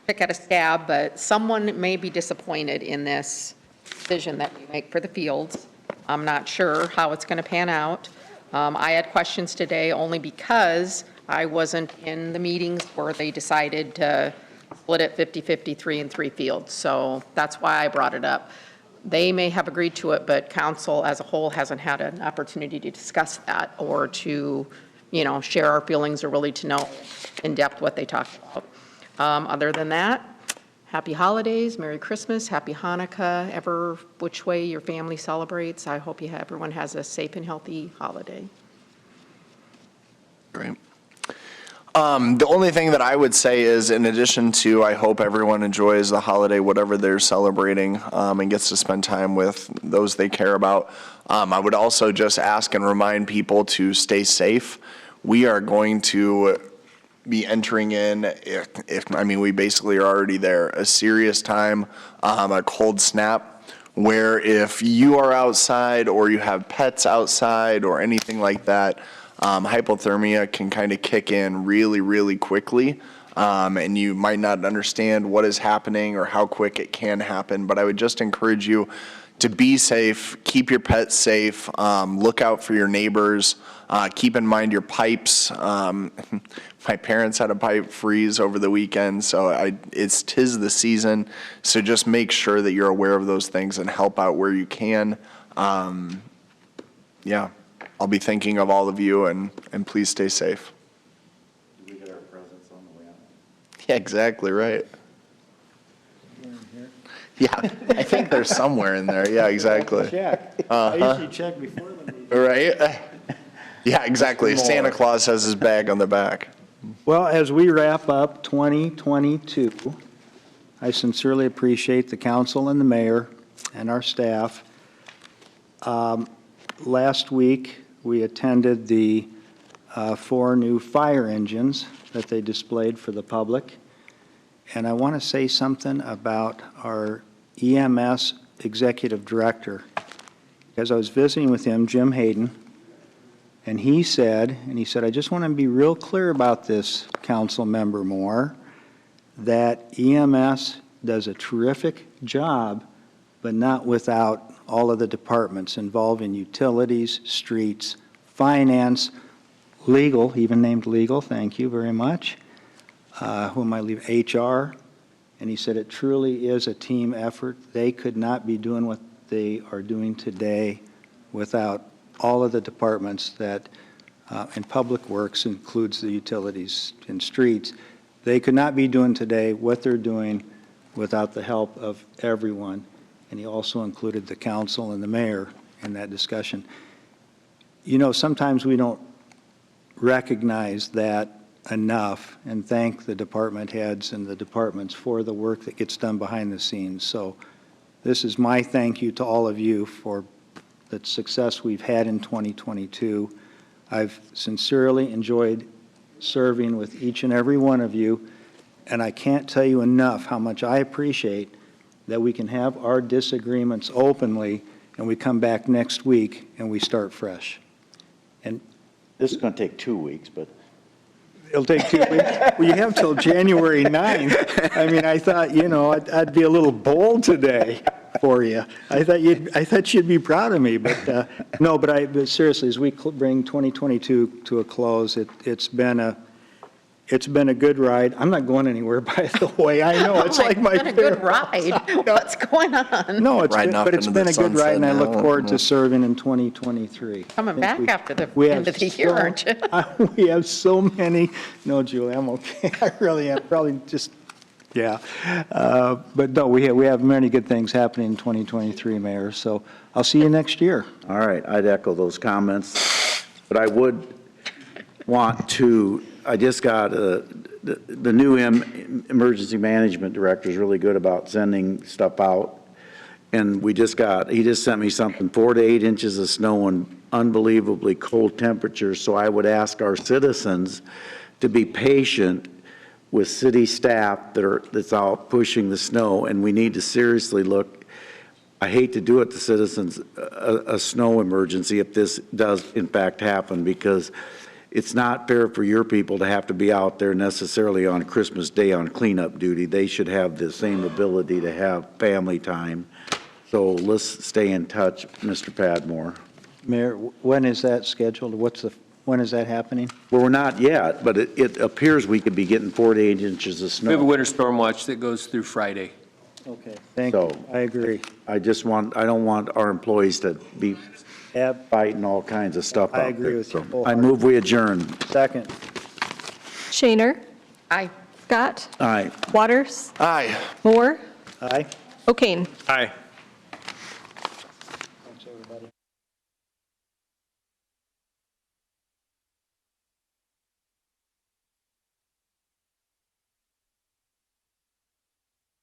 pick at a scab, but someone may be disappointed in this decision that we make for the fields. I'm not sure how it's going to pan out. I had questions today only because I wasn't in the meetings where they decided to split it 50-50, 3 and 3 fields. So that's why I brought it up. They may have agreed to it, but council as a whole hasn't had an opportunity to discuss that or to, share our feelings or really to know in depth what they talked about. Other than that, happy holidays, Merry Christmas, Happy Hanukkah, ever which way your family celebrates. I hope everyone has a safe and healthy holiday. Great. The only thing that I would say is, in addition to, I hope everyone enjoys the holiday, whatever they're celebrating, and gets to spend time with those they care about. I would also just ask and remind people to stay safe. We are going to be entering in, we basically are already there, a serious time, a cold snap, where if you are outside or you have pets outside or anything like that, hypothermia can kind of kick in really, really quickly, and you might not understand what is happening or how quick it can happen. But I would just encourage you to be safe, keep your pets safe, look out for your neighbors, keep in mind your pipes. My parents had a pipe freeze over the weekend, so tis the season. So just make sure that you're aware of those things and help out where you can. Yeah. I'll be thinking of all of you, and please stay safe. Did we get our presents on the way out? Yeah, exactly right. Yeah, I think they're somewhere in there. Yeah, exactly. Check. I usually check before the meeting. Right? Yeah, exactly. Santa Claus has his bag on the back. Well, as we wrap up 2022, I sincerely appreciate the council and the mayor and our staff. Last week, we attended the 4 new fire engines that they displayed for the public. And I want to say something about our EMS executive director. As I was visiting with him, Jim Hayden, and he said, I just want to be real clear about this, Council Member Moore, that EMS does a terrific job, but not without all of the departments involved in utilities, streets, finance, legal, he even named legal, thank you very much. Who am I leaving? HR. And he said it truly is a team effort. They could not be doing what they are doing today without all of the departments that, and Public Works includes the utilities and streets. They could not be doing today what they're doing without the help of everyone. And he also included the council and the mayor in that discussion. Sometimes we don't recognize that enough and thank the department heads and the departments for the work that gets done behind the scenes. So this is my thank you to all of you for the success we've had in 2022. I've sincerely enjoyed serving with each and every one of you, and I can't tell you enough how much I appreciate that we can have our disagreements openly, and we come back next week and we start fresh. And This is going to take 2 weeks, but. it'll take 2 weeks. Well, you have till January 9th. I mean, I thought, I'd be a little bold today for you. I thought you'd be proud of me, but no, but seriously, as we bring 2022 to a close, it's been a good ride. I'm not going anywhere, by the way. I know, it's like my. It's been a good ride. What's going on? No, it's Riding good, off but it's into been the a good ride, and I sunset look now. forward to serving in 2023. Coming I think back after the we end have of the year, so- aren't you? We have so many, no, Julie, I'm okay. I really am, probably just, yeah. But no, we have many good things happening in 2023, Mayor, so I'll see you next year. All right, I'd echo those comments, but I would want to, I just got, the new emergency management director is really good about sending stuff out. And he just sent me something, 4 to 8 inches of snow and unbelievably cold temperatures. So I would ask our citizens to be patient with city staff that's out pushing the snow. And we need to seriously look, I hate to do it to citizens, a snow emergency if this does in fact happen, because it's not fair for your people to have to be out there necessarily on Christmas Day on cleanup duty. They should have the same ability to have family time. So let's stay in touch, Mr. Padmore. Mayor, when is that scheduled? When is that happening? Well, we're not yet, but it appears we could be getting 4 to 8 inches of We have a snow. winter storm watch that goes through Friday. Okay, thank you. I agree. I don't want our employees to be fighting all kinds of stuff out there. I agree with you So I wholeheartedly. move we adjourn. Second. Shaner? Aye. Scott? Aye. Waters? Aye. Moore? Aye. O'Kane? Aye.